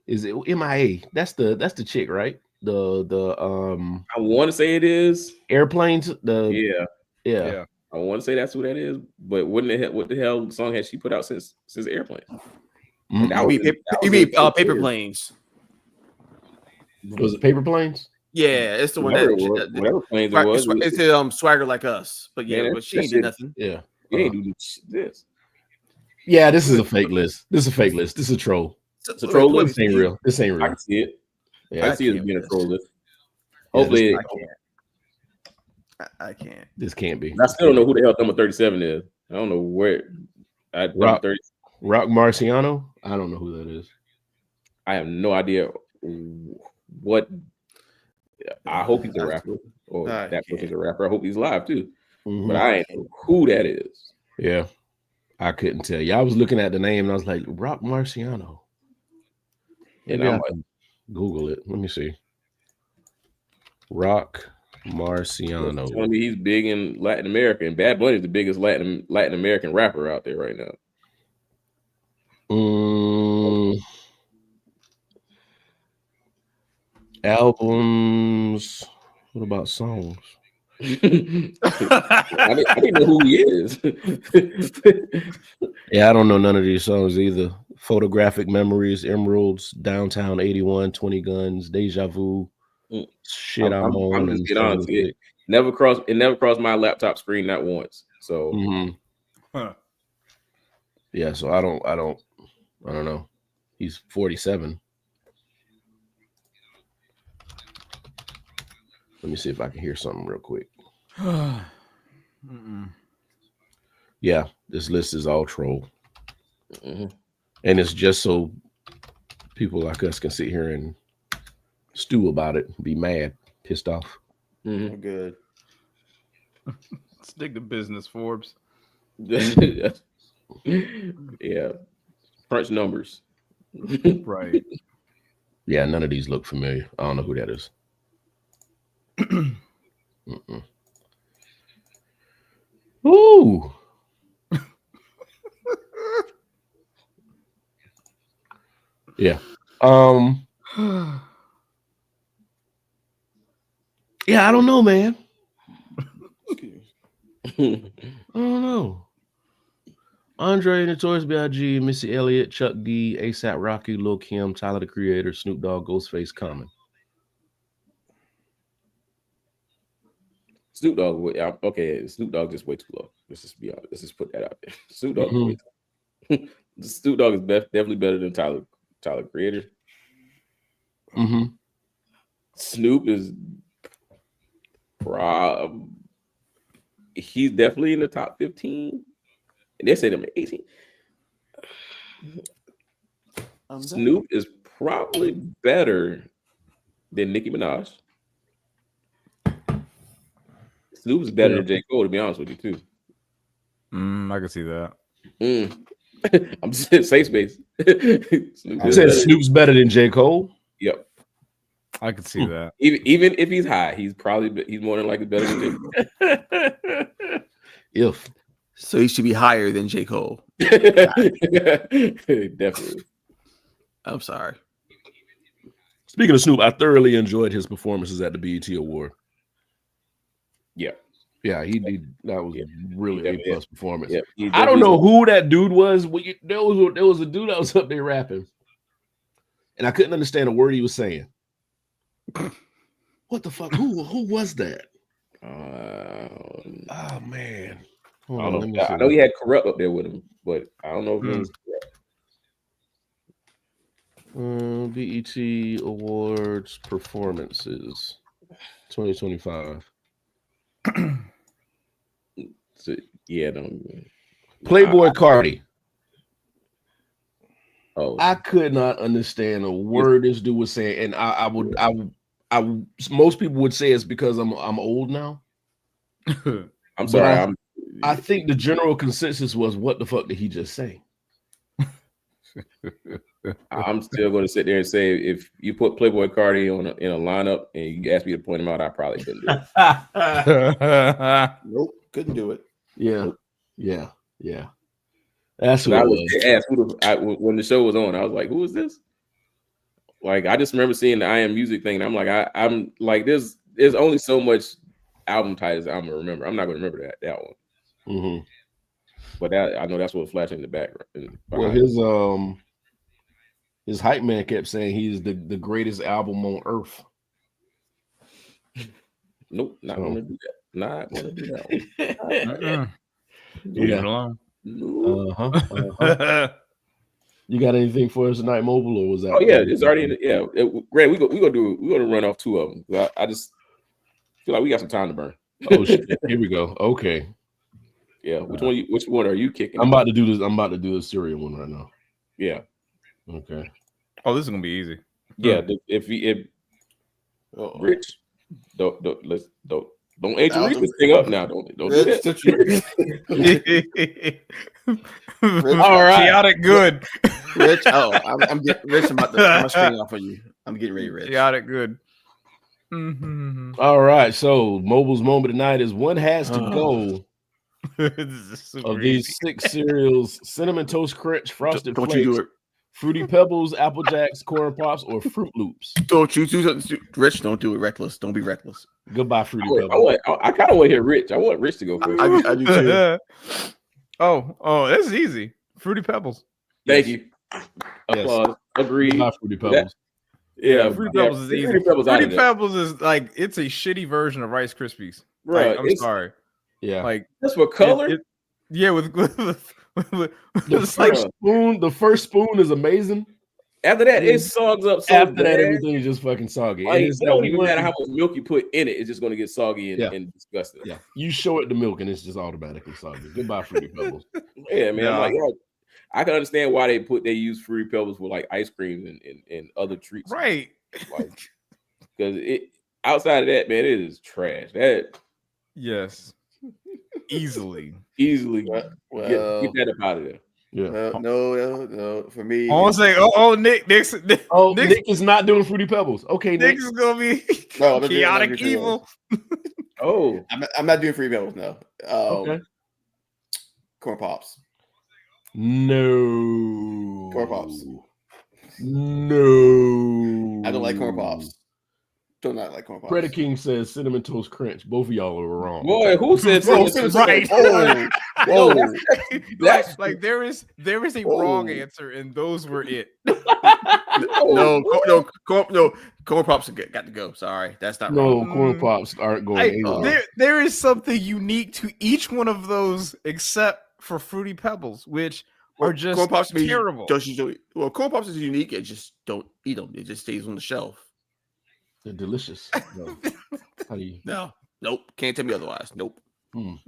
Speaker 1: Is it MIA? That's the chick, right? The
Speaker 2: I want to say it is
Speaker 1: Airplanes.
Speaker 2: Yeah. I want to say that's who that is, but what the hell song has she put out since Airplane?
Speaker 3: Mm-hmm. You mean Paper Planes?
Speaker 1: Was it Paper Planes?
Speaker 3: Yeah, it's the one
Speaker 2: whatever Planes it was.
Speaker 3: It's Swagger Like Us, but but she ain't did nothing.
Speaker 1: Yeah,
Speaker 2: you ain't do this.
Speaker 1: Yeah, this is a fake list. This is a troll.
Speaker 2: It's a troll list.
Speaker 1: This ain't real.
Speaker 2: I can see it. Yeah, I see it being a troll list. Hopefully,
Speaker 4: I can't. I can't.
Speaker 1: This can't be.
Speaker 2: I still don't know who the hell number 37 is. I don't know where. Number 30.
Speaker 1: Rock Marciano. I don't know who that is.
Speaker 2: I have no idea what. I hope he's a rapper, or that person's a rapper. I hope he's live too.
Speaker 1: Mm-hmm.
Speaker 2: But I ain't know who that is.
Speaker 1: Yeah, I couldn't tell you. I was looking at the name and I was like, Rock Marciano.
Speaker 2: And
Speaker 1: Maybe
Speaker 2: I'm
Speaker 1: I
Speaker 2: like,
Speaker 1: can Google it. Let me see. Rock Marciano.
Speaker 2: Telling me he's big in Latin America, and Bad Bunny is the biggest Latin American rapper out there right now.
Speaker 1: Albums. What about songs?
Speaker 2: I didn't know who he is.
Speaker 1: Yeah, I don't know none of these songs either. Photographic Memories, Emeralds, Downtown 81, 20 Guns, Deja Vu, Shit I'm On, and
Speaker 2: honest, it never crossed my laptop screen not once. So
Speaker 1: yeah, so I don't know. He's 47. Let me see if I can hear something real quick. Yeah, this list is all troll. And it's just so people like us can sit here and stew about it, be mad, pissed off.
Speaker 3: Good.
Speaker 4: Stick to business, Forbes.
Speaker 2: Yeah. Crunch numbers.
Speaker 4: Right.
Speaker 1: Yeah, none of these look familiar. I don't know who that is. Ooh. Yeah. Yeah, I don't know, man. I don't know. Andre, Notorious B.I.G., Missy Elliott, Chuck D, ASAP Rocky, Lil Kim, Tyler the Creator, Snoop Dogg, Ghostface, Common.
Speaker 2: Snoop Dogg, okay. Snoop Dogg just way too low. Let's just be honest. Let's just put that out there. Snoop Dogg is way too low. Snoop Dogg is definitely better than Tyler Creator. Snoop is he's definitely in the top 15. And they said him at 18. Snoop is probably better than Nicki Minaj. Snoop is better than J. Cole, to be honest with you, too.
Speaker 4: I can see that.
Speaker 2: I'm just safe space.
Speaker 1: You said Snoop's better than J. Cole?
Speaker 2: Yep.
Speaker 4: I can see that.
Speaker 2: Even if he's high, he's more than likely better than J. Cole.
Speaker 3: So he should be higher than J. Cole.
Speaker 2: Definitely.
Speaker 3: I'm sorry.
Speaker 1: Speaking of Snoop, I thoroughly enjoyed his performances at the BET Award. Yeah, he did. That was really a plus performance. I don't know who that dude was. There was a dude that was up there rapping, and I couldn't understand a word he was saying. What the fuck? Who was that? Oh man.
Speaker 2: I know he had Corrupt up there with him, but I don't know if it was
Speaker 1: BET Awards performances 2025.
Speaker 2: So,
Speaker 1: Playboy Cardi.
Speaker 2: Oh,
Speaker 1: I could not understand a word this dude was saying, and I would most people would say it's because I'm old now.
Speaker 2: I'm sorry.
Speaker 1: I think the general consensus was, what the fuck did he just say?
Speaker 2: I'm still going to sit there and say, if you put Playboy Cardi in a lineup and you ask me to point him out, I probably couldn't do it.
Speaker 3: Nope, couldn't do it.
Speaker 1: Yeah. That's what
Speaker 2: I
Speaker 1: I
Speaker 2: was asked when the show was on. I was like, "Who is this?" Like, I just remember seeing the I Am Music thing, and I'm like, I'm like, there's only so much album titles I'm gonna remember. I'm not gonna remember that one. But I know that's what flashed in the background.
Speaker 1: Well, his hype man kept saying he's the greatest album on earth.
Speaker 2: Nope, not gonna do that. Not gonna do that one.
Speaker 4: Leave it alone.
Speaker 2: You
Speaker 1: got anything for us tonight, Mobile, or was that?
Speaker 2: Oh yeah, it's already in Grant, we're gonna run off two of them. I just feel like we got some time to burn.
Speaker 1: Oh shit! Here we go. Okay.
Speaker 2: Yeah. Which one are you kicking?
Speaker 1: I'm about to do this. I'm about to do the cereal one right now.
Speaker 2: Yeah.
Speaker 1: Okay.
Speaker 4: Oh, this is gonna be easy.
Speaker 2: Yeah. If Rich, don't age this thing up now. Don't do that.
Speaker 1: All right.
Speaker 4: Chaotic good.
Speaker 3: Rich. Oh, I'm getting Rich. I'm screen off for you. I'm getting ready, Rich.
Speaker 4: Chaotic good.
Speaker 1: All right. So Mobile's moment tonight is one has to go of these 6 cereals: Cinnamon Toast Crunch, Frosted
Speaker 3: Don't
Speaker 1: Flakes,
Speaker 3: you do it.
Speaker 1: Fruity Pebbles, Apple Jacks, Corn Pops, or Fruit Loops.
Speaker 3: Don't you do something, Rich? Don't do it reckless. Don't be reckless.
Speaker 1: Goodbye, Fruity Pebbles.
Speaker 2: I kind of want to hear Rich. I want Rich to go first.
Speaker 3: I do too.
Speaker 4: Oh, that's easy. Fruity Pebbles.
Speaker 2: Thank you.
Speaker 1: Yes.
Speaker 2: Applause. Agreed.
Speaker 1: Goodbye, Fruity Pebbles.
Speaker 2: Yeah,
Speaker 4: Fruity Pebbles is easy. Fruity Pebbles is like it's a shitty version of Rice Krispies.
Speaker 2: Right.
Speaker 4: Like, I'm sorry.
Speaker 1: Yeah.
Speaker 4: Like
Speaker 2: that's for color.
Speaker 1: The first spoon is amazing.
Speaker 2: After that, it sogs up. So
Speaker 1: After
Speaker 2: bad.
Speaker 1: that, everything is just fucking soggy.
Speaker 2: Like,
Speaker 1: It's
Speaker 2: it don't even matter how much milk you put in it; it's just going to get soggy and disgusting.
Speaker 1: Yeah, you show it the milk, and it's just automatically soggy. Goodbye, Fruity Pebbles.
Speaker 2: Yeah, man. I'm like, I can understand why they use Fruity Pebbles with like ice creams and other treats,
Speaker 4: right?
Speaker 2: Like, because outside of that, man, it is trash. That
Speaker 4: easily.
Speaker 2: Well, get that up out of there.
Speaker 1: Yeah.
Speaker 3: No. For me,
Speaker 4: I want to say, Nick
Speaker 1: is not doing Fruity Pebbles. Okay,
Speaker 4: Nick is gonna be chaotic evil.
Speaker 3: I'm not doing Fruity Pebbles. No.
Speaker 1: Okay.
Speaker 3: Corn Pops.
Speaker 1: No.
Speaker 3: Corn Pops.
Speaker 1: No.
Speaker 3: I don't like Corn Pops. Do not like Corn Pops.
Speaker 1: Predator King says Cinnamon Toast Crunch. Both of y'all are wrong.
Speaker 2: Boy, who said Cinnamon Toast
Speaker 4: right?
Speaker 3: Whoa.
Speaker 4: That's like there is a wrong answer, and those were it.
Speaker 3: No. Corn Pops got to go. Sorry, that's not
Speaker 1: no.
Speaker 3: wrong.
Speaker 1: Corn Pops aren't going.
Speaker 4: There is something unique to each one of those, except for Fruity Pebbles, which are just
Speaker 3: Corn Pops
Speaker 4: terrible.
Speaker 3: Corn Pops is unique. It just don't eat them. It just stays on the shelf.
Speaker 1: They're delicious. No. How do you?
Speaker 3: No. Nope. Can't tell me otherwise. Nope.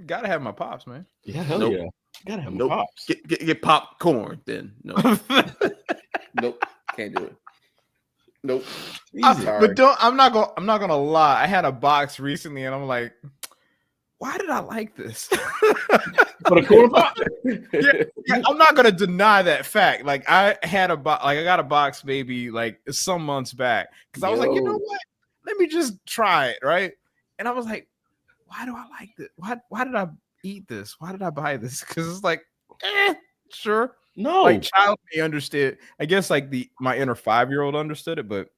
Speaker 4: Gotta have my pops, man.
Speaker 1: Yeah, hell yeah. Gotta have my pops.
Speaker 3: Get popcorn then. No. Nope. Can't do it. Nope.
Speaker 4: But I'm not gonna lie. I had a box recently, and I'm like, why did I like this?
Speaker 1: For the Corn Pop?
Speaker 4: Yeah, I'm not gonna deny that fact. Like I got a box maybe like some months back because I was like, you know what? Let me just try it, right? And I was like, why do I like this? Why did I eat this? Why did I buy this? Because it's like, sure.
Speaker 1: No,
Speaker 4: like child may understood. I guess like my inner 5-year-old understood it, but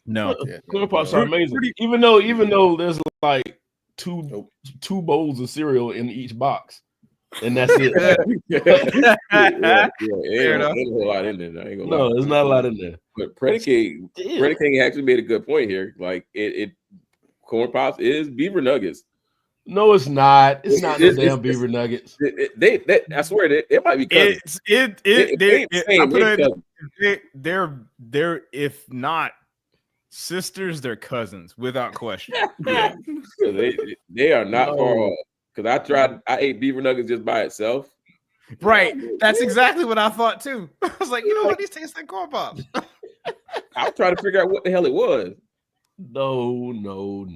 Speaker 4: no.
Speaker 1: Corn Pops are amazing. Even though there's like two bowls of cereal in each box, and that's it.
Speaker 2: Ain't a lot in there. I ain't gonna lie.
Speaker 1: No, there's not a lot in there.
Speaker 2: But Predicate actually made a good point here. Like it Corn Pops is beaver nuggets.
Speaker 1: No, it's not. It's not no damn beaver nuggets.
Speaker 2: They I swear it might be cousins.
Speaker 4: They're if not sisters, they're cousins without question.
Speaker 2: Yeah. They are not far off. Because I ate beaver nuggets just by itself.
Speaker 4: Right. That's exactly what I thought too. I was like, you know what? These taste like Corn Pops.
Speaker 2: I was trying to figure out what the hell it was.
Speaker 1: No.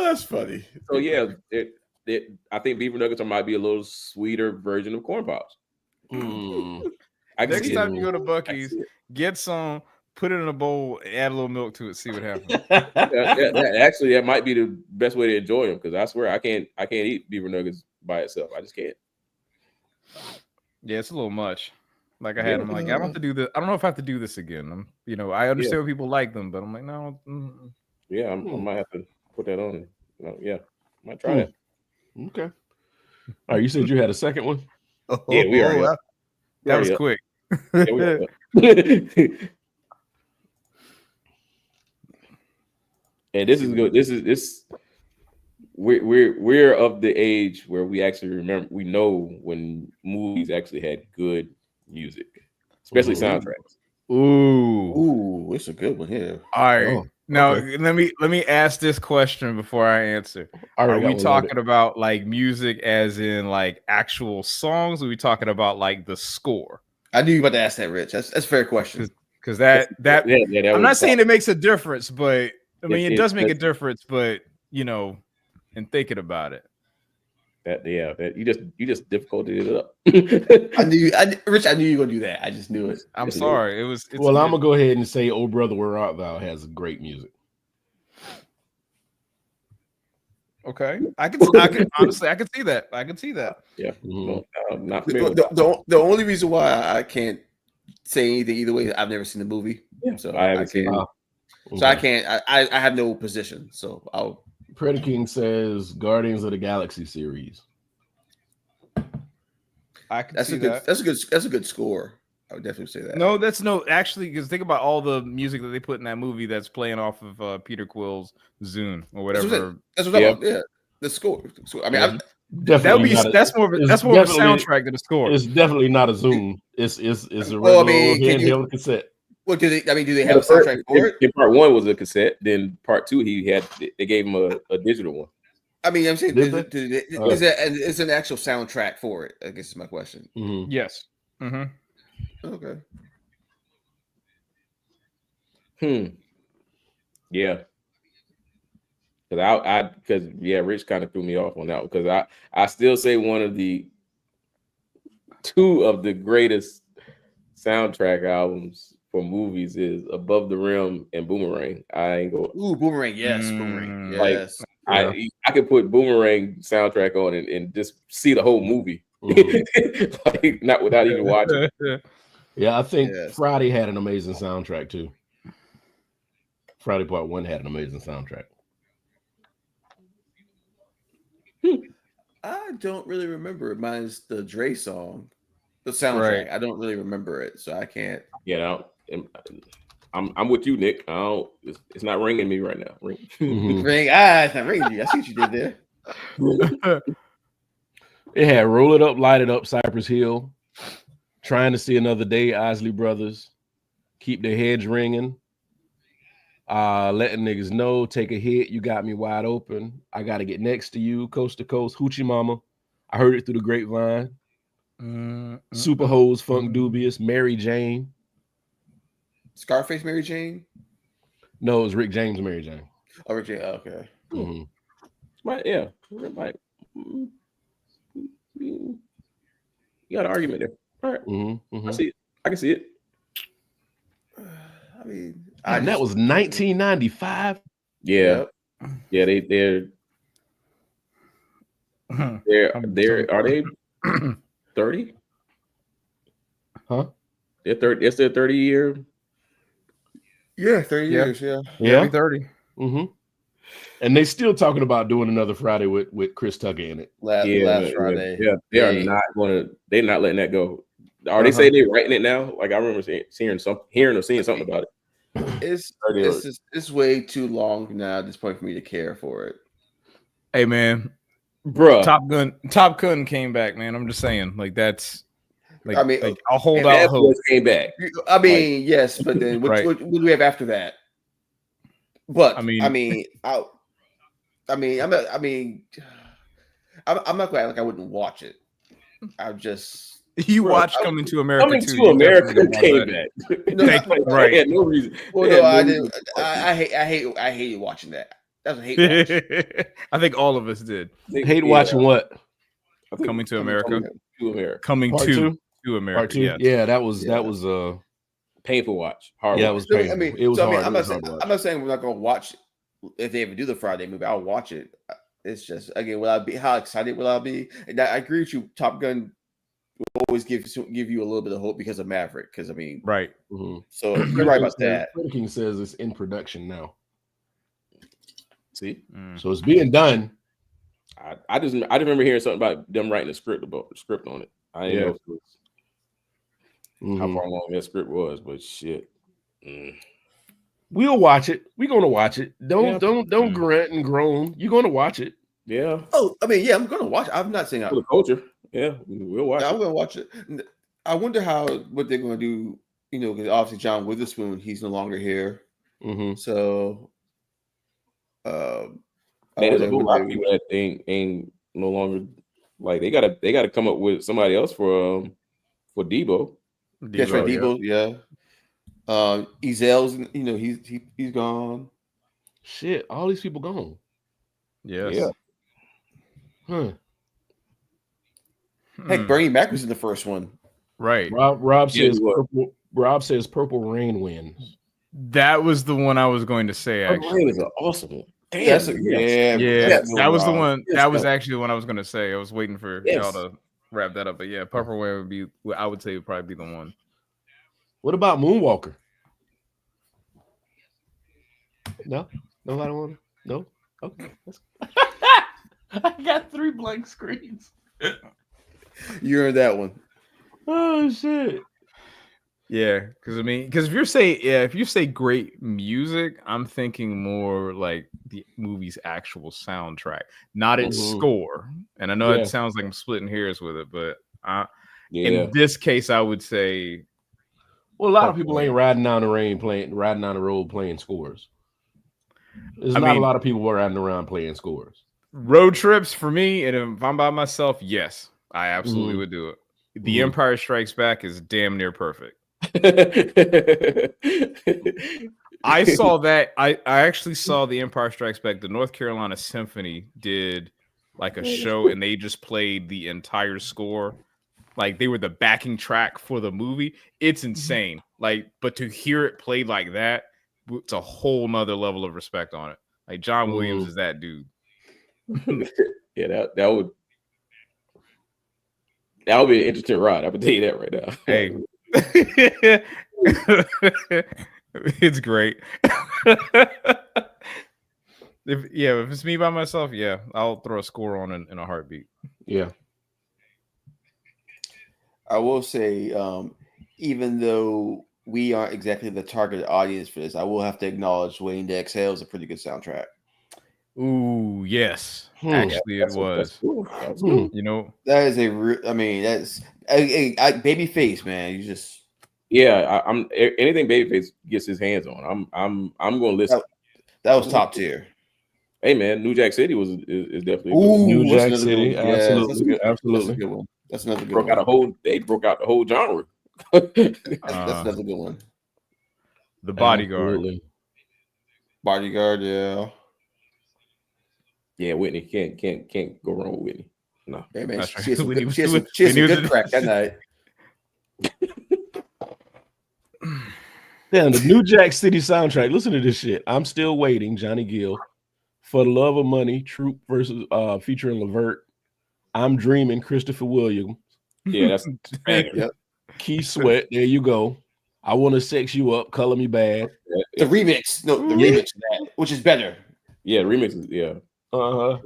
Speaker 3: That's funny.
Speaker 2: So yeah, I think beaver nuggets might be a little sweeter version of Corn Pops.
Speaker 4: Next time you go to Buc-ee's, get some, put it in a bowl, add a little milk to it, see what happens.
Speaker 2: That might be the best way to enjoy them because I swear I can't eat beaver nuggets by itself. I just can't.
Speaker 4: Yeah, it's a little much. Like I had, I'm like, I don't have to do this. I don't know if I have to do this again. I understand when people like them, but I'm like, no.
Speaker 2: Yeah, I might have to put that on. Yeah, might try that.
Speaker 1: Okay. All right, you said you had a second one.
Speaker 2: Yeah, we are.
Speaker 4: That was quick.
Speaker 2: And this is good. This we're of the age where we actually remember. We know when movies actually had good music, especially soundtracks.
Speaker 3: Ooh, it's a good one here.
Speaker 4: All right. Now
Speaker 1: Okay.
Speaker 4: let me ask this question before I answer. Are we talking about like music as in like actual songs? Or are we talking about like the score?
Speaker 3: I knew you were about to ask that, Rich. That's a fair question.
Speaker 4: Because that I'm not saying it makes a difference, but I mean it does make a difference. But you know, in thinking about it,
Speaker 2: that you just difficulted it up.
Speaker 3: Rich, I knew you were gonna do that. I just knew it.
Speaker 4: I'm sorry. It's
Speaker 1: well, I'm gonna go ahead and say, "Oh Brother, Where Art Thou" has great music.
Speaker 4: Okay, I can honestly, I can see that. I can see that.
Speaker 2: Yeah,
Speaker 1: Mhm.
Speaker 2: not
Speaker 3: the only reason why I can't say anything either way, I've never seen the movie, so
Speaker 2: I haven't seen it.
Speaker 3: So I can't. I have no position. So I'll.
Speaker 1: Pretty King says Guardians of the Galaxy series.
Speaker 4: I can see that.
Speaker 3: That's a good score. I would definitely say that.
Speaker 4: No, that's actually, because think about all the music that they put in that movie that's playing off of Peter Quill's Zune or whatever.
Speaker 3: That's what I'm talking about. Yeah, the score. I mean,
Speaker 4: that's more of a soundtrack than a score.
Speaker 1: It's definitely not a Zune. It's a regular handheld cassette.
Speaker 3: What do they have a soundtrack for it?
Speaker 2: In part 1 was a cassette. Then part 2, they gave him a digital one.
Speaker 3: I mean, I'm saying, is an actual soundtrack for it? I guess is my question.
Speaker 1: Mm-hmm.
Speaker 4: Yes.
Speaker 3: Mm-hmm. Okay.
Speaker 2: Yeah. Because Rich kind of threw me off on that, because I still say two of the greatest soundtrack albums for movies is Above the Rim and Boomerang. I ain't go.
Speaker 3: Ooh, Boomerang, yes, Boomerang,
Speaker 2: yes. Like, I could put Boomerang soundtrack on and just see the whole movie, like not without even watching.
Speaker 1: Yeah, I think Friday had an amazing soundtrack too. Friday Part 1 had an amazing soundtrack.
Speaker 3: I don't really remember it. Mine's the Dre song, the soundtrack. Right. I don't really remember it, so I can't.
Speaker 2: Yeah, I'm with you, Nick. It's not ringing me right now. Ring.
Speaker 3: It's not ringing you. I see what you did there.
Speaker 1: It had Roll It Up, Light It Up, Cypress Hill, Trying to See Another Day, Isley Brothers, Keep Their Heads Ringing, Letting Niggas Know, Take a Hit, You Got Me Wide Open, I Gotta Get Next to You, Coast to Coast, Hoochie Mama, I Heard It Through the Grapevine, Super Hoes, Funk Dubious, Mary Jane.
Speaker 3: Scarface, Mary Jane?
Speaker 1: No, it was Rick James, Mary Jane.
Speaker 3: Oh, Rick James. Okay.
Speaker 1: Mm-hmm.
Speaker 2: Right, yeah. Like, you got an argument there. All right.
Speaker 1: Mm-hmm.
Speaker 2: I see it. I can see it.
Speaker 3: I mean,
Speaker 1: that was 1995.
Speaker 2: Yeah. Yeah, they're are they 30?
Speaker 1: Huh?
Speaker 2: They're 30. It's their 30-year.
Speaker 3: Yeah, 30 years.
Speaker 4: Yeah, 30.
Speaker 1: Mm-hmm. And they still talking about doing another Friday with Chris Tucker in it.
Speaker 3: Last Friday.
Speaker 2: Yeah, they're not letting that go. Are they saying they're writing it now? Like, I remember hearing or seeing something about it.
Speaker 3: It's way too long now at this point for me to care for it.
Speaker 4: Hey man,
Speaker 2: bro,
Speaker 4: Top Gun came back, man. I'm just saying, like, that's like,
Speaker 3: I mean,
Speaker 4: like, I'll hold out hope.
Speaker 2: Came back.
Speaker 3: I mean, yes, but then what do we have after that? But I'm not glad like I wouldn't watch it. I just
Speaker 4: watched Coming to America.
Speaker 2: Coming to America came back.
Speaker 4: Right.
Speaker 2: I had no reason.
Speaker 3: Well, no, I didn't. I hate watching that. That's a hate watch.
Speaker 4: I think all of us did.
Speaker 1: Hate watching what?
Speaker 4: Coming to America.
Speaker 2: Coming
Speaker 4: to America.
Speaker 1: Part 2. Yeah, that was a
Speaker 2: painful watch. Hard.
Speaker 1: Yeah, it was painful.
Speaker 3: I mean,
Speaker 1: it was hard.
Speaker 3: I'm not saying we're not going to watch if they ever do the Friday movie. I'll watch it. It's just, again, how excited will I be? And I agree with you. Top Gun will always give you a little bit of hope because of Maverick. Because I mean,
Speaker 4: right.
Speaker 1: Mm-hmm.
Speaker 3: So you're right about that.
Speaker 1: King says it's in production now.
Speaker 2: See,
Speaker 1: so it's being done.
Speaker 2: I just remember hearing something about them writing a script on it. I didn't know if it was how far along that script was, but shit.
Speaker 1: We'll watch it. We're gonna watch it. Don't grunt and groan. You're gonna watch it.
Speaker 2: Yeah.
Speaker 3: Oh, I mean, yeah, I'm gonna watch it. I'm not saying
Speaker 2: for the culture. Yeah, we'll watch it.
Speaker 3: I'm gonna watch it. I wonder what they're gonna do. You know, because obviously John Witherspoon, he's no longer here.
Speaker 1: Mm-hmm.
Speaker 3: So
Speaker 2: Man, there's a whole lot of people that ain't no longer like they gotta come up with somebody else for Debo.
Speaker 3: That's right, Debo. Yeah. Ezel's, he's gone.
Speaker 1: Shit, all these people gone.
Speaker 4: Yes.
Speaker 2: Yeah.
Speaker 1: Huh.
Speaker 3: Heck, Bernie Mac was in the first one.
Speaker 4: Right.
Speaker 1: Rob says purple. Rob says Purple Rain wins.
Speaker 4: That was the one I was going to say.
Speaker 2: Purple
Speaker 4: Actually,
Speaker 2: Rain is an awesome one. Damn,
Speaker 3: That's
Speaker 4: that was the one.
Speaker 2: Yes,
Speaker 4: That was actually the one I was going to say. I was waiting for y'all
Speaker 2: Yes.
Speaker 4: to wrap that up. But yeah, Purple Rain would be. I would say would probably be the one.
Speaker 1: What about Moonwalker? No, nobody want to. No. Okay. I got 3 blank screens.
Speaker 3: You're in that one.
Speaker 1: Oh shit.
Speaker 4: Yeah, because if you say great music, I'm thinking more like the movie's actual soundtrack, not its score. And I know it sounds like I'm splitting hairs with it, but in this case, I would say.
Speaker 1: Well, a lot of people ain't riding down the road playing scores. There's not a lot of people riding around playing scores.
Speaker 4: Road trips for me, and if I'm by myself, yes, I absolutely would do it. The Empire Strikes Back is damn near perfect. I saw that. I actually saw the Empire Strikes Back. The North Carolina Symphony did like a show, and they just played the entire score. Like they were the backing track for the movie. It's insane. Like, but to hear it played like that, it's a whole nother level of respect on it. Like John Williams is that dude.
Speaker 2: Yeah, that would be an interesting ride. I can tell you that right now.
Speaker 4: Hey. It's great. If it's me by myself, I'll throw a score on in a heartbeat.
Speaker 1: Yeah.
Speaker 3: I will say, even though we aren't exactly the target audience for this, I will have to acknowledge Waiting to Exhale is a pretty good soundtrack.
Speaker 4: Ooh, yes. Actually, it was.
Speaker 2: That's cool.
Speaker 4: You know,
Speaker 3: that is that's a Babyface, man. You just
Speaker 2: I'm anything Babyface gets his hands on. I'm going to listen.
Speaker 3: That was top tier.
Speaker 2: Hey man, New Jack City is definitely
Speaker 1: New Jack City. Absolutely.
Speaker 3: That's a good one. That's another good one.
Speaker 2: They broke out the whole genre.
Speaker 3: That's another good one.
Speaker 4: The Bodyguard.
Speaker 1: Absolutely.
Speaker 3: Bodyguard, yeah.
Speaker 2: Yeah, Whitney can't go wrong with Whitney. No.
Speaker 3: Hey man,
Speaker 4: That's right.
Speaker 3: she has some
Speaker 4: When he
Speaker 3: good crack that night.
Speaker 1: Damn, the New Jack City soundtrack. Listen to this shit. I'm Still Waiting, Johnny Gill. For the Love of Money, Troop versus featuring Levert. I'm Dreaming, Christopher Williams.
Speaker 2: Yeah, that's
Speaker 3: Yep.
Speaker 1: Keith Sweat, there you go. I Want to Sex You Up, Color Me Bad.
Speaker 3: The remix, remix of that, which is better.
Speaker 2: Yeah, remixes, yeah.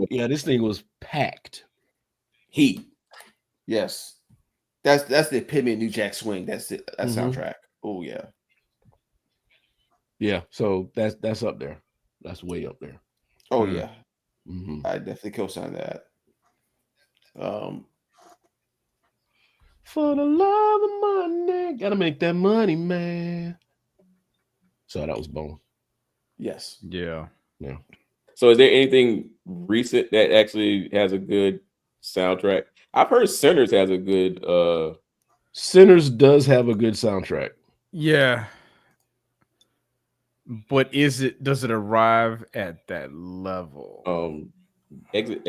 Speaker 1: Yeah, this thing was packed.
Speaker 2: Heat.
Speaker 3: Yes. That's the epitome of New Jack Swing. That's that soundtrack. Oh yeah.
Speaker 1: Yeah, so that's up there. That's way up there.
Speaker 3: Oh yeah.
Speaker 1: Mm-hmm.
Speaker 3: I definitely co-sign that.
Speaker 1: For the love of money, gotta make that money, man. So that was Bone.
Speaker 3: Yes.
Speaker 4: Yeah.
Speaker 2: So is there anything recent that actually has a good soundtrack? I've heard Sinners has a good
Speaker 1: Sinners does have a good soundtrack.
Speaker 4: Yeah. But does it arrive at that level?
Speaker 2: Exit,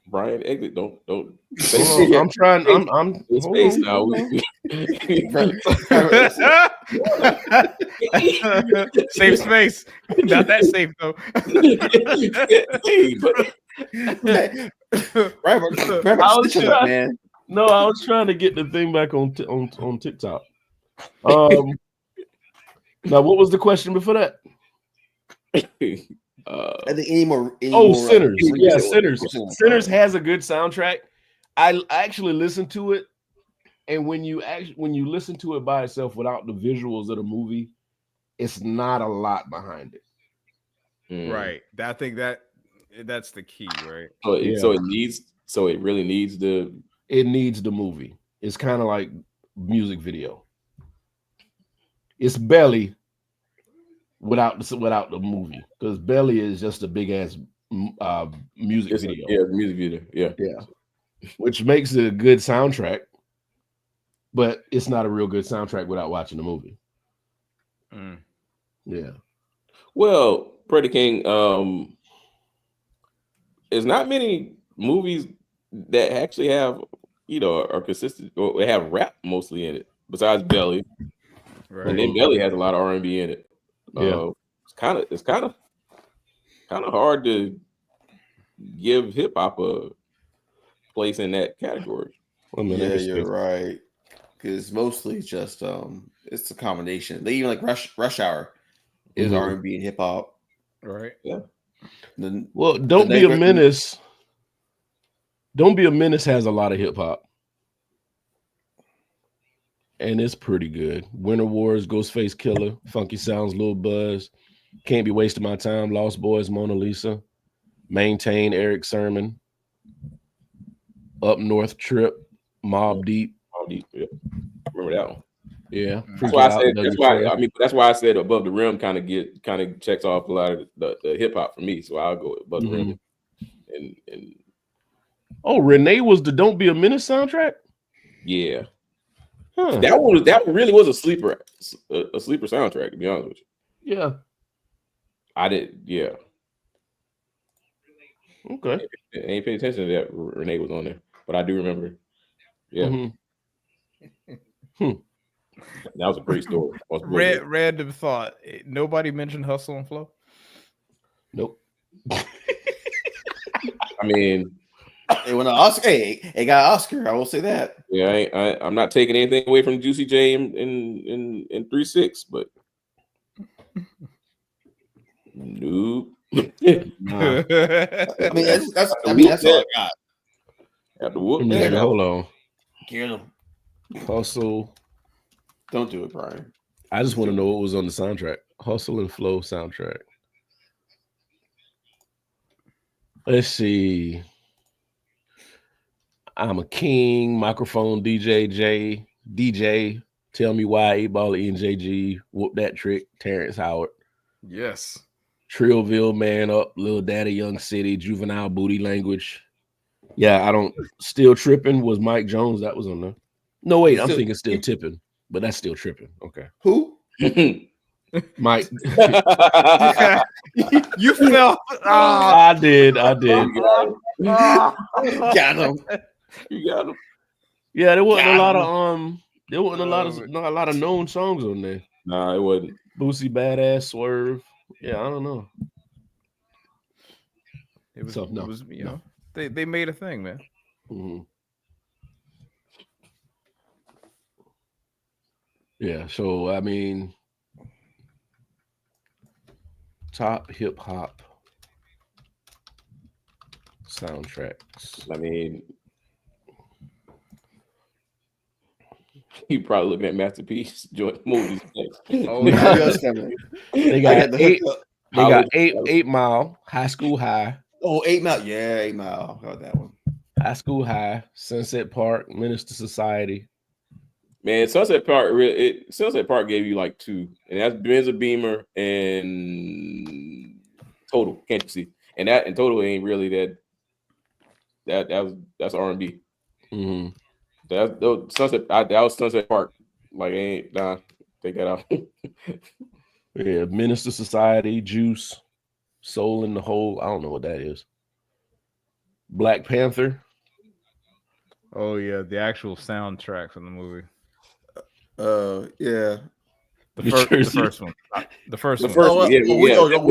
Speaker 2: Brian, exit. Don't.
Speaker 1: I'm trying. I'm
Speaker 2: space now.
Speaker 4: Safe space. Not that safe though.
Speaker 1: I was trying to get the thing back on TikTok. Now, what was the question before that?
Speaker 3: I think any more
Speaker 1: Sinners. Yeah, Sinners. Sinners has a good soundtrack. I actually listened to it, and when you listen to it by itself without the visuals of the movie, it's not a lot behind it.
Speaker 4: Right. I think that's the key, right?
Speaker 2: So it really needs the
Speaker 1: movie. It's kind of like music video. It's Belly without the movie, because Belly is just a big ass music video.
Speaker 2: Music video.
Speaker 1: Yeah, which makes it a good soundtrack, but it's not a real good soundtrack without watching the movie. Yeah.
Speaker 2: Well, Pretty King, there's not many movies that actually have, are consistent or they have rap mostly in it, besides Belly. Right. And then Belly has a lot of R&B in it.
Speaker 1: Yeah.
Speaker 2: It's kind of hard to give hip hop a place in that category.
Speaker 3: Well, yeah, you're right. Because mostly just it's a combination. They even like Rush Hour is R&B and hip hop.
Speaker 4: Right.
Speaker 2: Yeah.
Speaker 1: Well, Don't Be a Menace. Don't Be a Menace has a lot of hip hop. And it's pretty good. Winter Wars, Ghostface Killer, Funky Sounds, Lil Buzz, Can't Be Wasting My Time, Lost Boys, Mona Lisa, Maintain, Eric Sermon, Up North Trip, Mobb Deep.
Speaker 2: Mobb Deep, yeah. Remember that one?
Speaker 1: Yeah.
Speaker 2: That's why I said Above the Rim kind of checks off a lot of the hip hop for me. So I'll go Above the Rim. And
Speaker 1: Renee was the Don't Be a Menace soundtrack?
Speaker 2: Yeah. Huh. That really was a sleeper soundtrack, to be honest with
Speaker 1: you. Yeah.
Speaker 2: Yeah.
Speaker 1: Okay.
Speaker 2: I ain't paying attention to that Renee was on there, but I do remember. Yeah. That was a great story.
Speaker 4: Random thought. Nobody mentioned Hustle and Flow?
Speaker 1: Nope.
Speaker 2: I mean,
Speaker 3: they won an Oscar. Hey, they got an Oscar. I will say that.
Speaker 2: Yeah, I'm not taking anything away from Juicy J in 3-6, but nope.
Speaker 3: Nah. I mean, that's all I got.
Speaker 2: Have to whoop.
Speaker 1: Man, hold on.
Speaker 3: Get him.
Speaker 1: Hustle.
Speaker 3: Don't do it, Brian.
Speaker 1: I just want to know what was on the soundtrack. Hustle and Flow soundtrack. Let's see. I'm a King, Microphone DJ, Tell Me Why, 8-Ball, ENJG, Whoop That Trick, Terrence Howard.
Speaker 4: Yes.
Speaker 1: Trillville, Man Up, Lil Daddy, Young City, Juvenile, Booty Language. Yeah, I don't. Still Tripping was Mike Jones. That was on there. No, wait, I'm thinking Still Tipping, but that's Still Tripping. Okay.
Speaker 3: Who?
Speaker 1: Mike.
Speaker 4: You fell.
Speaker 1: I did.
Speaker 3: Got him.
Speaker 2: You got him.
Speaker 1: Yeah, there wasn't a lot of known songs on there.
Speaker 2: Nah, it wasn't.
Speaker 1: Boosie Badass, Swerve. Yeah, I don't know.
Speaker 4: It was they made a thing, man.
Speaker 1: Mm-hmm. Yeah, so I mean, top hip hop soundtracks.
Speaker 2: I mean, you probably looking at Masterpiece joint movies.
Speaker 3: Oh,
Speaker 1: they got eight Mile, High School High.
Speaker 3: Oh, 8 Mile. Yeah, 8 Mile. Got that one.
Speaker 1: High School High, Sunset Park, Minister Society.
Speaker 2: Man, Sunset Park gave you like two, and that's Benz Beamer and Total. Can't you see? And Total ain't really that's R&B.
Speaker 1: Mm-hmm.
Speaker 2: That was Sunset Park. Like, take that out.
Speaker 1: Yeah, Minister Society, Juice, Soul in the Hole. I don't know what that is. Black Panther.
Speaker 4: Oh yeah, the actual soundtrack from the movie.
Speaker 3: Yeah.
Speaker 4: The first one. The first one.
Speaker 2: We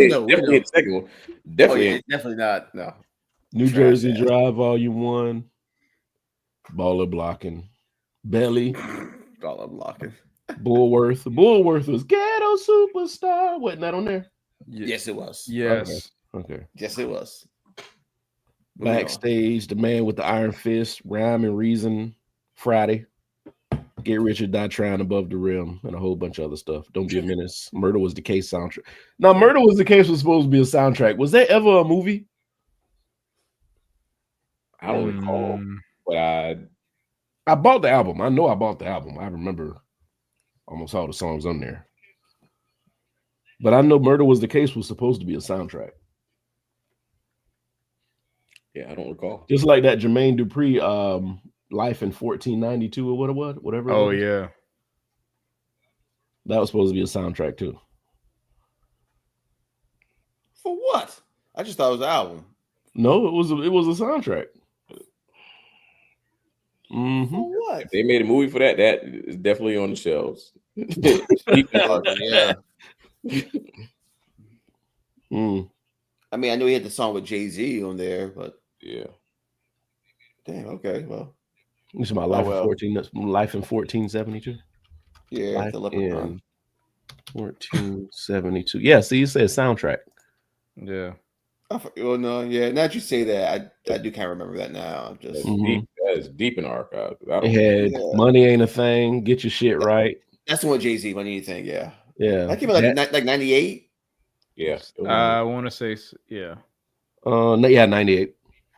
Speaker 2: know. Definitely the second one.
Speaker 3: Definitely not. No.
Speaker 1: New Jersey Drive, Volume 1. Baller Blocking. Belly.
Speaker 3: Baller Blocking.
Speaker 1: Bullworth. Bullworth was Ghetto Superstar. Wasn't that on there?
Speaker 3: Yes, it was.
Speaker 4: Yes.
Speaker 1: Okay.
Speaker 3: Yes, it was.
Speaker 1: Backstage, The Man with the Iron Fist, Rhyme and Reason, Friday, Get Rich or Die Trying, Above the Rim, and a whole bunch of other stuff. Don't Be a Menace. Murder Was the Case soundtrack. Now, Murder Was the Case was supposed to be a soundtrack. Was there ever a movie?
Speaker 2: I don't recall, but
Speaker 1: I bought the album. I know I bought the album. I remember almost all the songs on there. But I know Murder Was the Case was supposed to be a soundtrack.
Speaker 2: Yeah, I don't recall.
Speaker 1: Just like that Jermaine Dupri Life in 1492 or whatever it
Speaker 4: Oh
Speaker 1: was.
Speaker 4: yeah.
Speaker 1: That was supposed to be a soundtrack too.
Speaker 3: For what? I just thought it was an album.
Speaker 1: No, it was a soundtrack. Mm-hmm.
Speaker 3: For what?
Speaker 2: If they made a movie for that, that is definitely on the shelves.
Speaker 3: Yeah. I mean, I know he had the song with Jay-Z on there, but
Speaker 2: yeah.
Speaker 3: Damn. Okay. Well.
Speaker 1: This is my Life in 1472.
Speaker 3: Yeah.
Speaker 1: Life
Speaker 3: The Leprechaun.
Speaker 1: 1472. Yeah. See, you said soundtrack.
Speaker 4: Yeah.
Speaker 3: Oh no. Yeah. Now that you say that, I do kind of remember that now. Just
Speaker 2: that is deep in the archive.
Speaker 1: It had Money Ain't a Thing. Get Your Shit Right.
Speaker 3: That's the one Jay-Z. Money Ain't a Thing. Yeah.
Speaker 1: Yeah.
Speaker 3: That came out like 98.
Speaker 2: Yeah.
Speaker 4: I want to say yeah.
Speaker 1: Yeah, 98.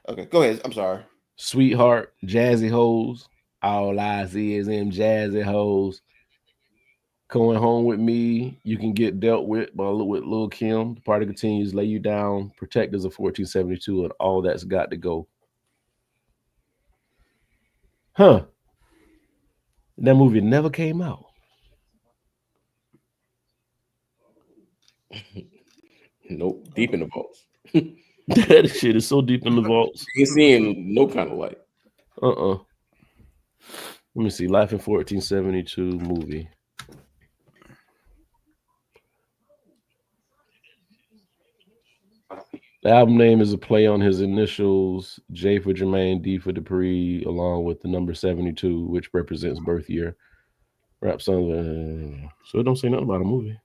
Speaker 3: Okay, go ahead. I'm sorry.
Speaker 1: Sweetheart, Jazzy Hoes. All I see is them jazzy hoes. Going Home With Me. You Can Get Dealt With with Lil' Kim. The Party Continues. Lay You Down. Protectors of 1472 and All That's Got to Go. Huh. That movie never came out.
Speaker 2: Nope. Deep in the vaults.
Speaker 1: That shit is so deep in the vaults.
Speaker 2: Ain't seeing no kind of light.
Speaker 1: Let me see. Life in 1472 movie. The album name is a play on his initials, J for Jermaine, D for Dupree, along with the number 72, which represents birth year. Rap song. So it don't say nothing about a movie.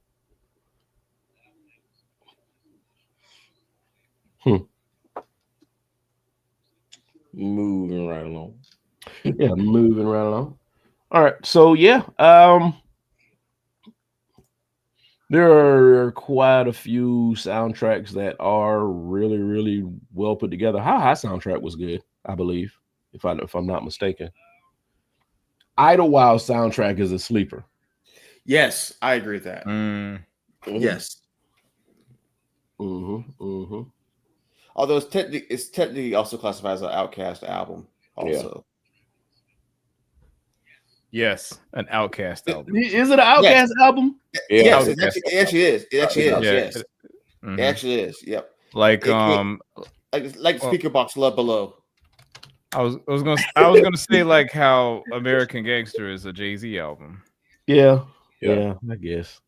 Speaker 2: Moving right along.
Speaker 1: Yeah, moving right along. All right. So yeah, there are quite a few soundtracks that are really, really well put together. How High soundtrack was good, I believe, if I'm not mistaken. Idlewild soundtrack is a sleeper.
Speaker 3: Yes, I agree with that. Yes. Although it's technically also classified as an Outkast album. Also.
Speaker 4: Yes, an Outkast album.
Speaker 1: Is it an Outkast album?
Speaker 3: Yes, it actually is. It actually is.
Speaker 4: Yeah.
Speaker 3: Yes, it actually is. Yep.
Speaker 4: Like
Speaker 3: Speaker Box Love Below.
Speaker 4: I was gonna say like how American Gangster is a Jay-Z album.
Speaker 1: Yeah, I guess.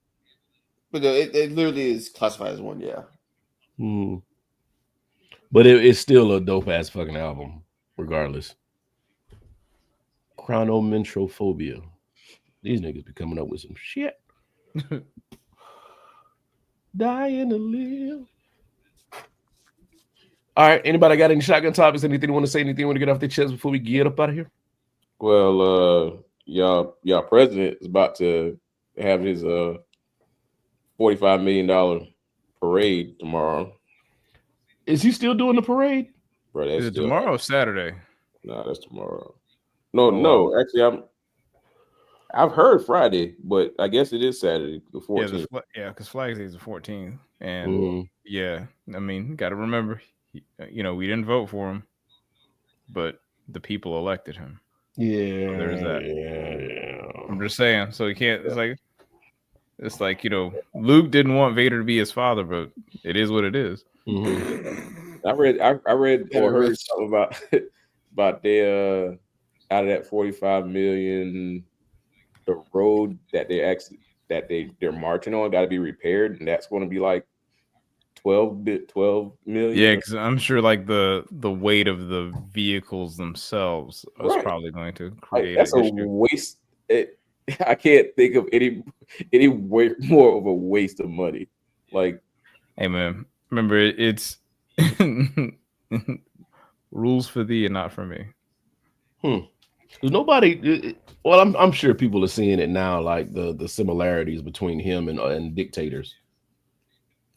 Speaker 3: But it literally is classified as one. Yeah.
Speaker 1: But it's still a dope ass fucking album, regardless. Chronomentrophobia. These niggas be coming up with some shit. Dying to live. All right. Anybody got any shotgun topics? Anything you want to say? Anything you want to get off their chest before we get up out of here?
Speaker 2: Well, y'all president is about to have his $45 million parade tomorrow.
Speaker 1: Is he still doing the parade?
Speaker 2: Bro,
Speaker 4: is it tomorrow or Saturday?
Speaker 2: No, that's tomorrow. No. Actually, I've heard Friday, but I guess it is Saturday, the 14th.
Speaker 4: Yeah, because Flag Day is the 14th, and I mean, got to remember, we didn't vote for him, but the people elected him.
Speaker 1: Yeah,
Speaker 4: so there's that. Yeah. I'm just saying. So you can't. It's like Luke didn't want Vader to be his father, but it is what it is.
Speaker 2: I read or heard something about they out of that 45 million, the road that they're marching on got to be repaired, and that's going to be like 12 million.
Speaker 4: Yeah, because I'm sure like the weight of the vehicles themselves is probably going to create
Speaker 2: that's a waste. I can't think of any way more of a waste of money. Like,
Speaker 4: hey man, remember it's rules for thee and not for me.
Speaker 1: Nobody. Well, I'm sure people are seeing it now, like the similarities between him and dictators.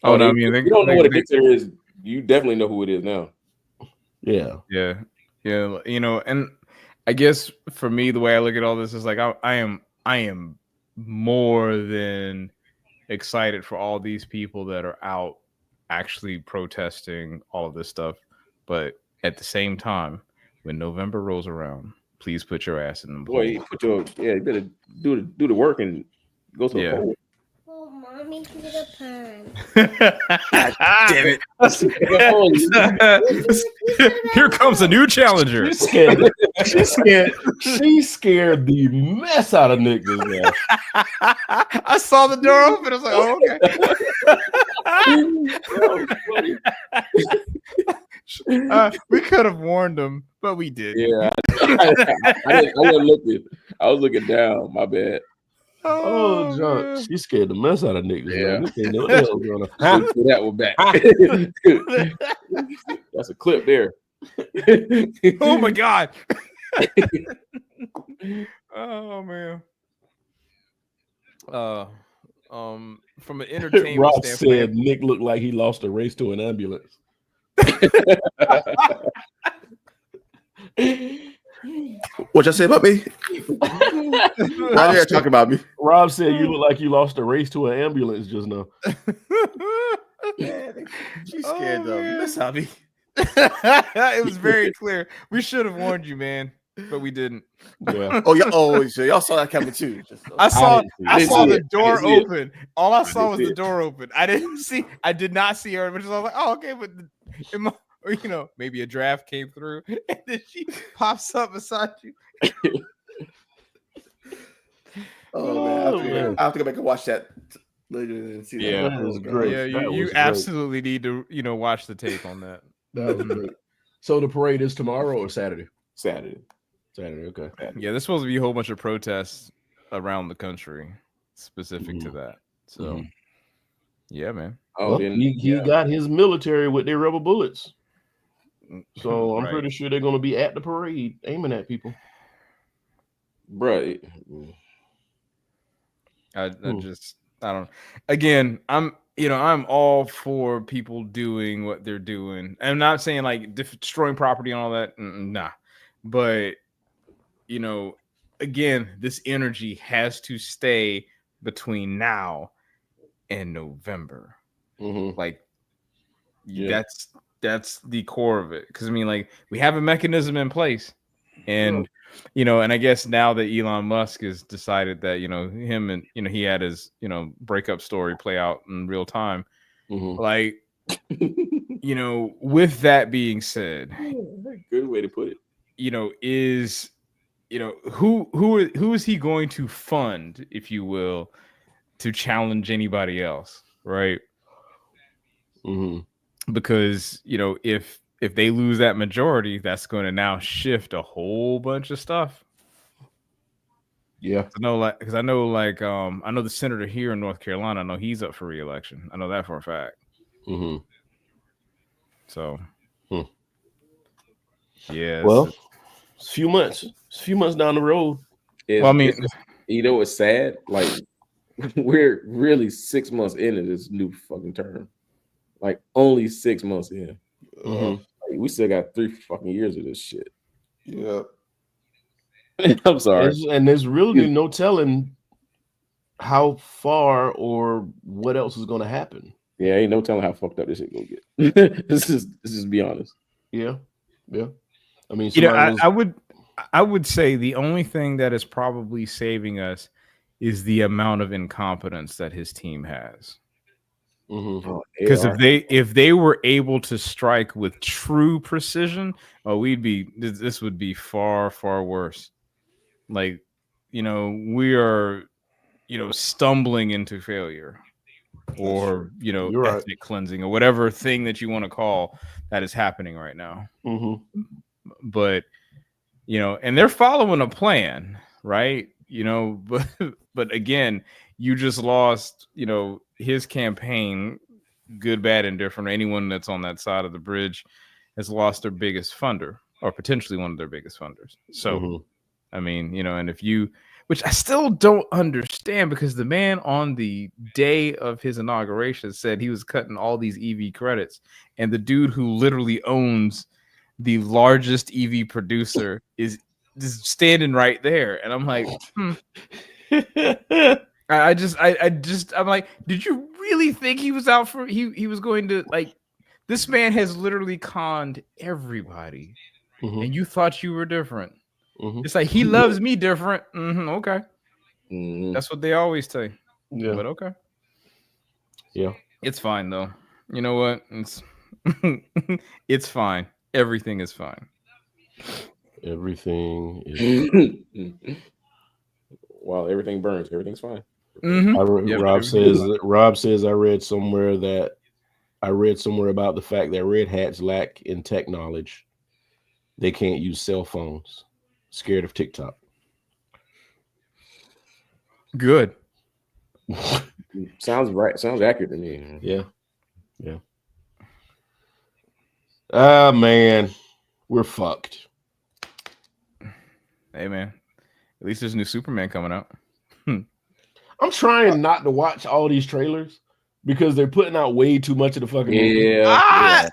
Speaker 2: Oh no, I mean, if you don't know what a dictator is, you definitely know who it is now.
Speaker 1: Yeah.
Speaker 4: And I guess for me, the way I look at all this is like I am more than excited for all these people that are out actually protesting all of this stuff. But at the same time, when November rolls around, please put your ass in the
Speaker 2: Boy, you better do the work and go to the poll.
Speaker 5: Oh, mommy, Peter Pan.
Speaker 3: Damn it.
Speaker 4: Here comes a new challenger.
Speaker 1: She scared the mess out of Nick this man.
Speaker 4: I saw the door open. I was like, oh, okay. We could have warned him, but we did.
Speaker 2: Yeah, I wasn't looking. I was looking down. My bad.
Speaker 1: Oh, John, she scared the mess out of Nick.
Speaker 2: Yeah.
Speaker 1: Man. What the hell was going on?
Speaker 2: Put that one back. That's a clip there.
Speaker 4: Oh my God. Oh man. From an entertainment
Speaker 1: Rob
Speaker 4: standpoint,
Speaker 1: said Nick looked like he lost a race to an ambulance.
Speaker 3: What y'all say about me? Why are you talking about me?
Speaker 1: Rob said you look like you lost a race to an ambulance just now.
Speaker 3: She's scared though. That's how me.
Speaker 4: it was very clear. We should have warned you, man, but we didn't.
Speaker 1: Yeah.
Speaker 3: So y'all saw that coming too.
Speaker 4: I saw the door
Speaker 2: I didn't see
Speaker 4: open. All I saw was the door open. I did not see her, but I was like, oh, okay, but maybe a draft came through and then she pops up beside you.
Speaker 3: Man. I have to go back and watch that later and see that.
Speaker 2: Yeah,
Speaker 1: that was great.
Speaker 4: Yeah, you absolutely need to, watch the tape on that.
Speaker 1: That was great. So the parade is tomorrow or Saturday?
Speaker 2: Saturday,
Speaker 1: okay.
Speaker 4: Yeah, there's supposed to be a whole bunch of protests around the country specific to that. So, yeah, man.
Speaker 1: Oh, he got his military with their rubber bullets. So I'm pretty sure they're going to be at the parade aiming at people.
Speaker 2: Right.
Speaker 4: I don't. Again, I'm all for people doing what they're doing. I'm not saying like destroying property and all that. Nah, but again, this energy has to stay between now and November. Like, that's the core of it. Because I mean, like, we have a mechanism in place, and and I guess now that Elon Musk has decided that him and he had his breakup story play out in real time, like with that being said,
Speaker 2: good way to put it,
Speaker 4: is who is he going to fund, if you will, to challenge anybody else, right? Because if they lose that majority, that's going to now shift a whole bunch of stuff.
Speaker 1: Yeah,
Speaker 4: I know the senator here in North Carolina. I know he's up for re-election. I know that for a fact. So, yeah.
Speaker 1: Well, it's a few months. It's a few months down the road.
Speaker 2: It's sad. Like, we're really 6 months into this new fucking term. Like, only 6 months in. Like, we still got 3 fucking years of this shit.
Speaker 3: Yeah.
Speaker 2: I'm sorry.
Speaker 1: And there's really no telling how far or what else is going to happen.
Speaker 2: Yeah, ain't no telling how fucked up this shit gonna get. Let's just be honest.
Speaker 1: Yeah. I mean,
Speaker 4: I would say the only thing that is probably saving us is the amount of incompetence that his team has. Because if they were able to strike with true precision, this would be far, far worse. Like, we are, stumbling into failure, or ethnic cleansing, or whatever thing that you want to call that is happening right now. But and they're following a plan, right? But again, you just lost, his campaign, good, bad, and different. Anyone that's on that side of the bridge has lost their biggest funder, or potentially one of their biggest funders. So, I mean, and which I still don't understand, because the man on the day of his inauguration said he was cutting all these EV credits, and the dude who literally owns the largest EV producer is standing right there. And I'm like, I'm like, did you really think he was out for he was going to like this man has literally conned everybody and you thought you were different. It's like he loves me different. Okay. That's what they always say.
Speaker 1: Yeah.
Speaker 4: But okay.
Speaker 1: Yeah.
Speaker 4: It's fine though. You know what? It's it's fine. Everything is fine.
Speaker 1: Everything is
Speaker 2: While everything burns, everything's fine.
Speaker 1: Rob says I read somewhere about the fact that red hats lack in tech knowledge. They can't use cell phones. Scared of TikTok.
Speaker 4: Good.
Speaker 2: Sounds right. Sounds accurate to me.
Speaker 1: Yeah. Yeah. Ah, man. We're fucked.
Speaker 4: Hey, man. At least there's a new Superman coming out.
Speaker 1: I'm trying not to watch all these trailers because they're putting out way too much of the fucking movie.
Speaker 4: I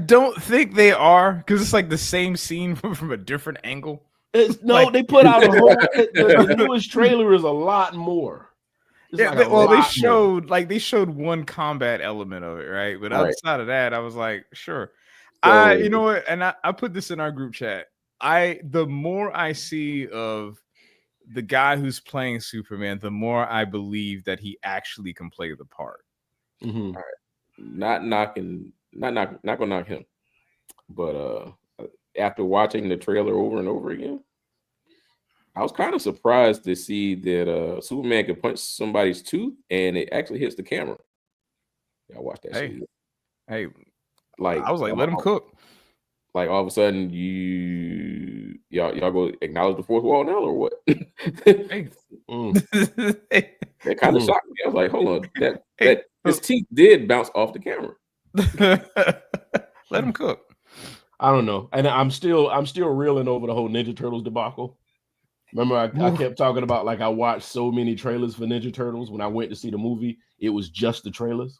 Speaker 4: don't think they are because it's like the same scene from a different angle.
Speaker 1: They put out a whole. The newest trailer is a lot more.
Speaker 4: They showed one combat element of it, right? But outside of that, I was like, sure. You know what? And I put this in our group chat. The more I see of the guy who's playing Superman, the more I believe that he actually can play the part.
Speaker 2: All right. Not gonna knock him. But after watching the trailer over and over again, I was kind of surprised to see that Superman could punch somebody's tooth and it actually hits the camera. Y'all watch that shit.
Speaker 4: Hey,
Speaker 2: like
Speaker 4: I was like, let him cook.
Speaker 2: Like all of a sudden y'all go acknowledge the fourth wall now or what?
Speaker 4: Hey.
Speaker 2: That kind of shocked me. I was like, hold on, that his teeth did bounce off the camera.
Speaker 4: Let him cook.
Speaker 1: I don't know, and I'm still reeling over the whole Ninja Turtles debacle. Remember, I kept talking about like I watched so many trailers for Ninja Turtles when I went to see the movie. It was just the trailers.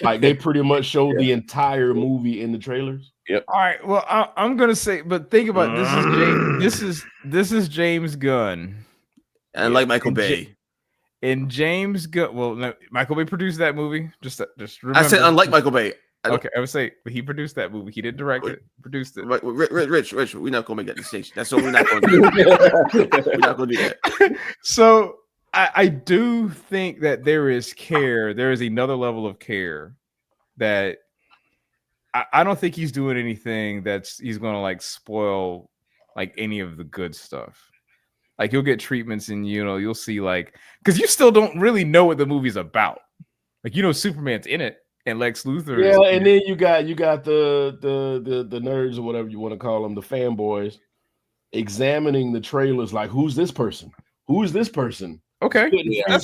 Speaker 1: Like they pretty much showed the entire movie in the trailers.
Speaker 2: Yep.
Speaker 4: All right. Well, I'm gonna say, but think about this is James Gunn,
Speaker 3: and like Michael Bay.
Speaker 4: And James Gunn. Well, no, Michael Bay produced that movie. Just remember.
Speaker 3: I said unlike Michael Bay.
Speaker 4: Okay, I would say he produced that movie. He didn't direct it, produced it.
Speaker 3: Rich, we're not gonna make that distinction. That's what we're not gonna do. We're not gonna do that.
Speaker 4: So I do think that there is care. There is another level of care that I don't think he's doing anything he's gonna like spoil like any of the good stuff. Like you'll get treatments and you'll see like because you still don't really know what the movie's about. Like Superman's in it. And Lex Luthor.
Speaker 1: Yeah, and then you got the nerds or whatever you want to call them, the fanboys, examining the trailers like, who's this person? Who is this person?
Speaker 4: Okay,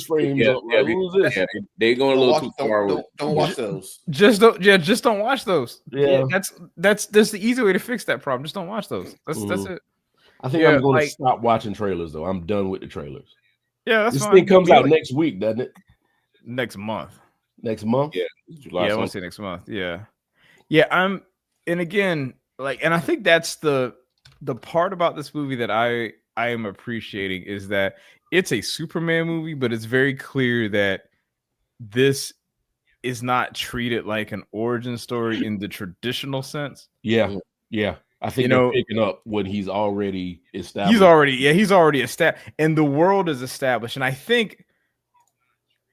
Speaker 1: frames up. Like, who's this?
Speaker 2: Yeah, they're going a little too far.
Speaker 3: Don't watch those.
Speaker 4: Just don't watch those.
Speaker 1: Yeah,
Speaker 4: that's the easy way to fix that problem. Just don't watch those. That's it.
Speaker 1: I think I'm going to stop watching trailers though. I'm done with the trailers.
Speaker 4: Yeah, that's
Speaker 1: this
Speaker 4: fine.
Speaker 1: thing comes out next week, doesn't it?
Speaker 4: Next month.
Speaker 1: Next month?
Speaker 2: Yeah,
Speaker 4: July. I want to say next month. Yeah. And again, and I think that's the part about this movie that I am appreciating is that it's a Superman movie, but it's very clear that this is not treated like an origin story in the traditional sense.
Speaker 1: Yeah. I think they're picking up what he's already established.
Speaker 4: He's already established, and the world is established. And I think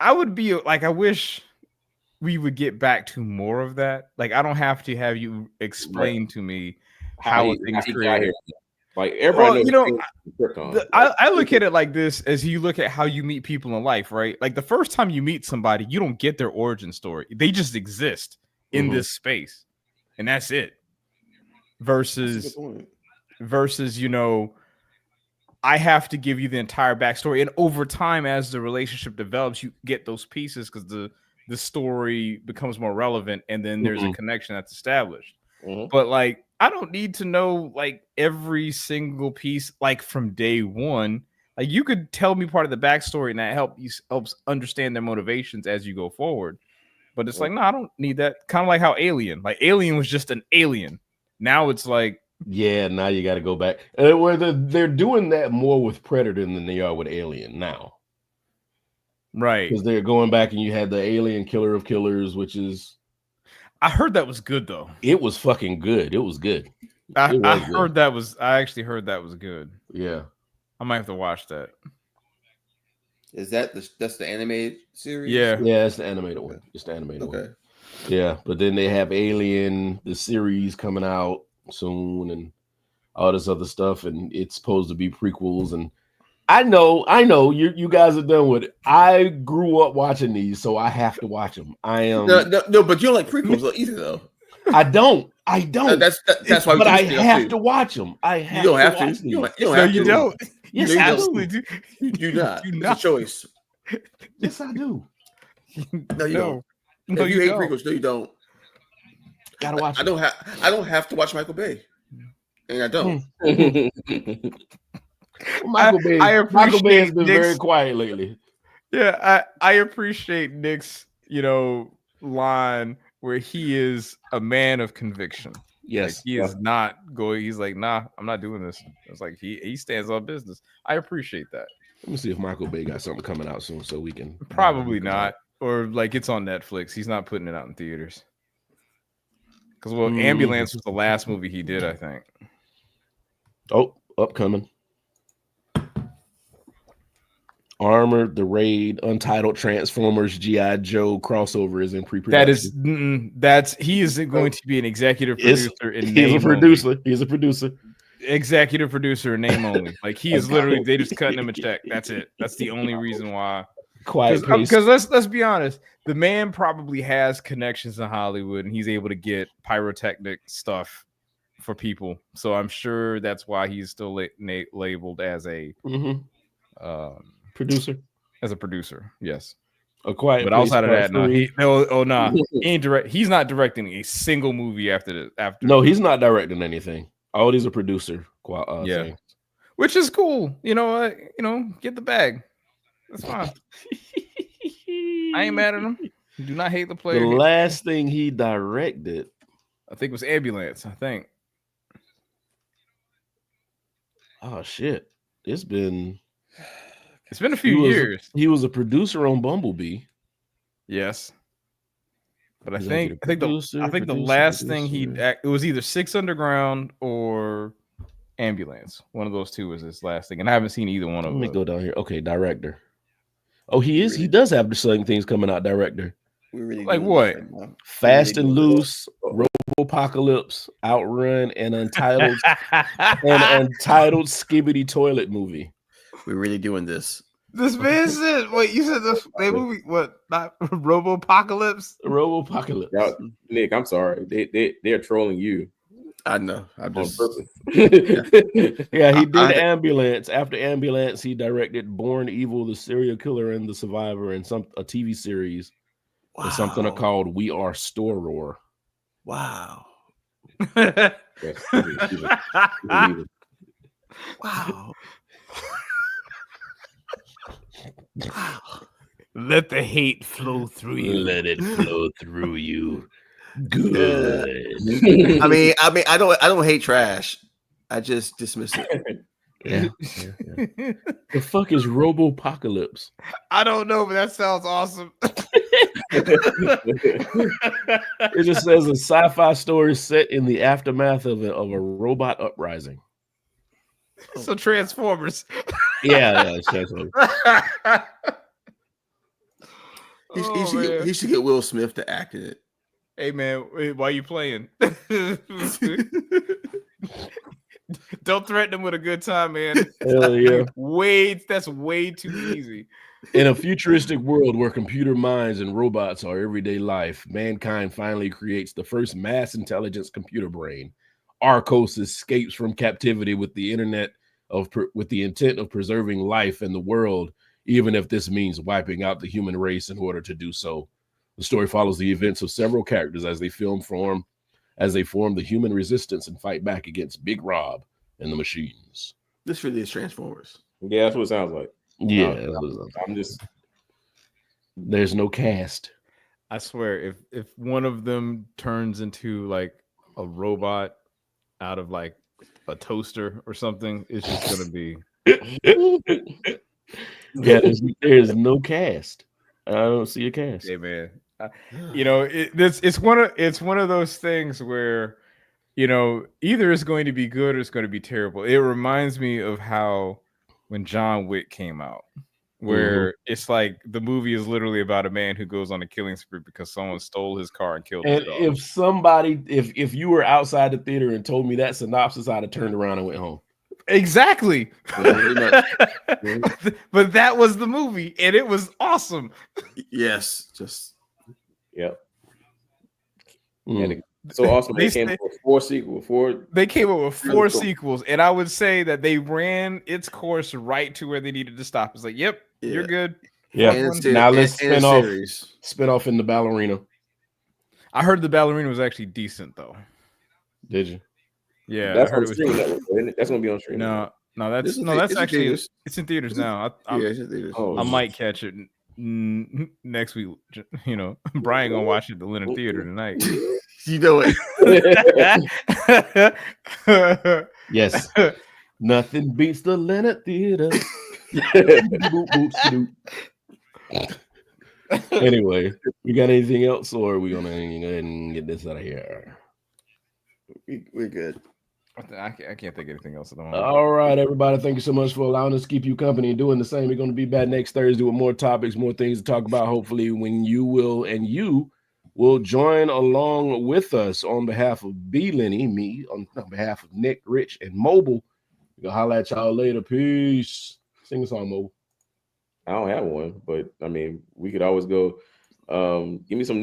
Speaker 4: I would be like, I wish we would get back to more of that. Like, I don't have to have you explain to me how things created.
Speaker 2: Like everybody knows.
Speaker 4: I look at it like this: as you look at how you meet people in life, right? Like the first time you meet somebody, you don't get their origin story; they just exist in this space, and that's it. Versus, I have to give you the entire backstory, and over time, as the relationship develops, you get those pieces because the story becomes more relevant, and then there's a connection that's established. But like, I don't need to know like every single piece like from day one. Like you could tell me part of the backstory, and that helps understand their motivations as you go forward. But it's like, no, I don't need that. Kind of like how Alien was just an alien. Now it's like,
Speaker 1: yeah, now you got to go back. Where they're doing that more with Predator than they are with Alien now.
Speaker 4: Right.
Speaker 1: Because they're going back and you had the Alien Killer of Killers, which is.
Speaker 4: I heard that was good though.
Speaker 1: It was fucking good. It was good.
Speaker 4: I actually heard that was good.
Speaker 1: Yeah.
Speaker 4: I might have to watch that.
Speaker 3: Is that's the animated series?
Speaker 4: Yeah.
Speaker 1: Yeah, it's the animated one. It's the animated one.
Speaker 3: Okay.
Speaker 1: Yeah, but then they have Alien, the series coming out soon, and all this other stuff, and it's supposed to be prequels. And I know, you guys are done with it. I grew up watching these, so I have to watch them. I am
Speaker 3: no, but you don't like prequels either, though.
Speaker 1: I don't.
Speaker 3: That's why.
Speaker 1: But I have to watch them. You
Speaker 3: don't have to. You
Speaker 4: don't.
Speaker 1: Yes,
Speaker 4: you
Speaker 1: I
Speaker 4: absolutely do.
Speaker 3: You do not.
Speaker 4: You
Speaker 3: It's a choice.
Speaker 1: Yes, I do.
Speaker 3: No, you don't.
Speaker 4: No,
Speaker 3: you hate prequels. No, you don't.
Speaker 1: Gotta watch.
Speaker 3: I don't have to watch Michael Bay, and I don't.
Speaker 1: Michael Bay has been very quiet lately.
Speaker 4: Yeah, I appreciate Nick's line where he is a man of conviction.
Speaker 1: Yes,
Speaker 4: like he is not going. He's like, nah, I'm not doing this. It's like he stands on business. I appreciate that.
Speaker 1: Let me see if Michael Bay got something coming out soon, so we can.
Speaker 4: Probably not, or like it's on Netflix. He's not putting it out in theaters. Because Ambulance was the last movie he did, I think.
Speaker 1: Oh, upcoming. Armored, The Raid, Untitled Transformers, G.I. Joe crossover is in pre-production.
Speaker 4: He is going to be an executive producer in
Speaker 1: name only. He's a producer.
Speaker 4: Executive producer in name only. Like he is literally, they just cutting him a check. That's it. That's the only reason why. Because let's be honest, the man probably has connections in Hollywood and he's able to get pyrotechnic stuff for people. So I'm sure that's why he's still labeled as a
Speaker 1: producer.
Speaker 4: As a producer, yes.
Speaker 1: But
Speaker 4: outside of that, no. He ain't direct. He's not directing a single movie after.
Speaker 1: No, he's not directing anything. All these are producer. Things.
Speaker 4: Which is cool. Get the bag. That's fine. I ain't mad at him. Do not hate the player.
Speaker 1: The last thing he directed,
Speaker 4: I think, was Ambulance. I think.
Speaker 1: Oh shit! It's been
Speaker 4: a few years.
Speaker 1: He was a producer on Bumblebee.
Speaker 4: Yes. But I think the last thing it was either Six Underground or Ambulance. One of those two was his last thing, and I haven't seen either one of them.
Speaker 1: Let me go down here. Okay, director. Oh, he is. He does have the certain things coming out. Director.
Speaker 4: Like what?
Speaker 1: Fast and Loose, Robopocalypse, Outrun, and Untitled, Untitled Skibbity Toilet Movie.
Speaker 3: We're really doing this.
Speaker 4: This man said, "Wait, you said the movie? What? Not Robopocalypse?
Speaker 1: Robopocalypse."
Speaker 2: Now, Nick, I'm sorry. They're trolling you.
Speaker 3: I know. I'm
Speaker 2: on
Speaker 3: just
Speaker 2: purpose.
Speaker 1: Yeah, he did Ambulance. After Ambulance, he directed Born Evil, The Serial Killer and the Survivor, and a TV series, and something called We Are Storroar.
Speaker 3: Wow.
Speaker 2: Yes,
Speaker 3: Wow.
Speaker 4: Let the hate flow through you.
Speaker 1: Let it flow through you. Good.
Speaker 3: I mean, I don't hate trash. I just dismiss it.
Speaker 1: Yeah. The fuck is Robopocalypse?
Speaker 4: I don't know, but that sounds awesome.
Speaker 1: It just says a sci-fi story set in the aftermath of a robot uprising.
Speaker 4: So Transformers.
Speaker 1: Yeah, Transformers.
Speaker 3: He should get Will Smith to act in it.
Speaker 4: Hey man, why are you playing? Don't threaten him with a good time, man.
Speaker 1: Hell yeah.
Speaker 4: That's way too easy.
Speaker 1: In a futuristic world where computer minds and robots are everyday life, mankind finally creates the first mass intelligence computer brain. Arcos escapes from captivity with the intent of preserving life and the world, even if this means wiping out the human race in order to do so. The story follows the events of several characters as they form the human resistance and fight back against Big Rob and the machines.
Speaker 3: This really is Transformers.
Speaker 2: Yeah, that's what it sounds like.
Speaker 1: Yeah,
Speaker 2: I'm just.
Speaker 1: There's no cast.
Speaker 4: I swear, if one of them turns into like a robot out of like a toaster or something, it's just gonna be.
Speaker 1: Yeah, there's no cast. I don't see a cast.
Speaker 4: Yeah, man. It's one of those things where either it's going to be good or it's going to be terrible. It reminds me of how when John Wick came out, where it's like the movie is literally about a man who goes on a killing spree because someone stole his car and killed his
Speaker 1: And
Speaker 4: dog.
Speaker 1: if you were outside the theater and told me that synopsis, I'd have turned around and went home.
Speaker 4: Exactly. But that was the movie, and it was awesome.
Speaker 3: Yes,
Speaker 2: Yep.
Speaker 1: Mm.
Speaker 2: So awesome. They came up with 4 sequels.
Speaker 4: They came up with 4 sequels, and I would say that they ran its course right to where they needed to stop. It's like, yep, you're good.
Speaker 1: Yeah. Now let's spin off in the ballerina.
Speaker 4: I heard the ballerina was actually decent, though.
Speaker 1: Did you?
Speaker 4: Yeah,
Speaker 2: that's
Speaker 4: I heard
Speaker 2: on streaming network. That's gonna be on streaming.
Speaker 4: No, that's actually it's in theaters now.
Speaker 3: It's in theaters.
Speaker 4: I might catch it next week. Brian gonna watch it at the Leonard Theater tonight.
Speaker 3: You know
Speaker 1: it. Yes. Nothing beats the Leonard Theater. Anyway, you got anything else, or are we gonna go ahead and get this out of here?
Speaker 3: We're good.
Speaker 4: I can't think of anything else at the moment.
Speaker 1: All right, everybody. Thank you so much for allowing us to keep you company and doing the same. We're going to be back next Thursday with more topics, more things to talk about. Hopefully, when you will join along with us on behalf of B. Lenny, me, on behalf of Nick, Rich, and Mobile. We're going to holler at y'all later. Peace. Sing a song, Mobile.
Speaker 2: I don't have one, but I mean, we could always go. Give me some new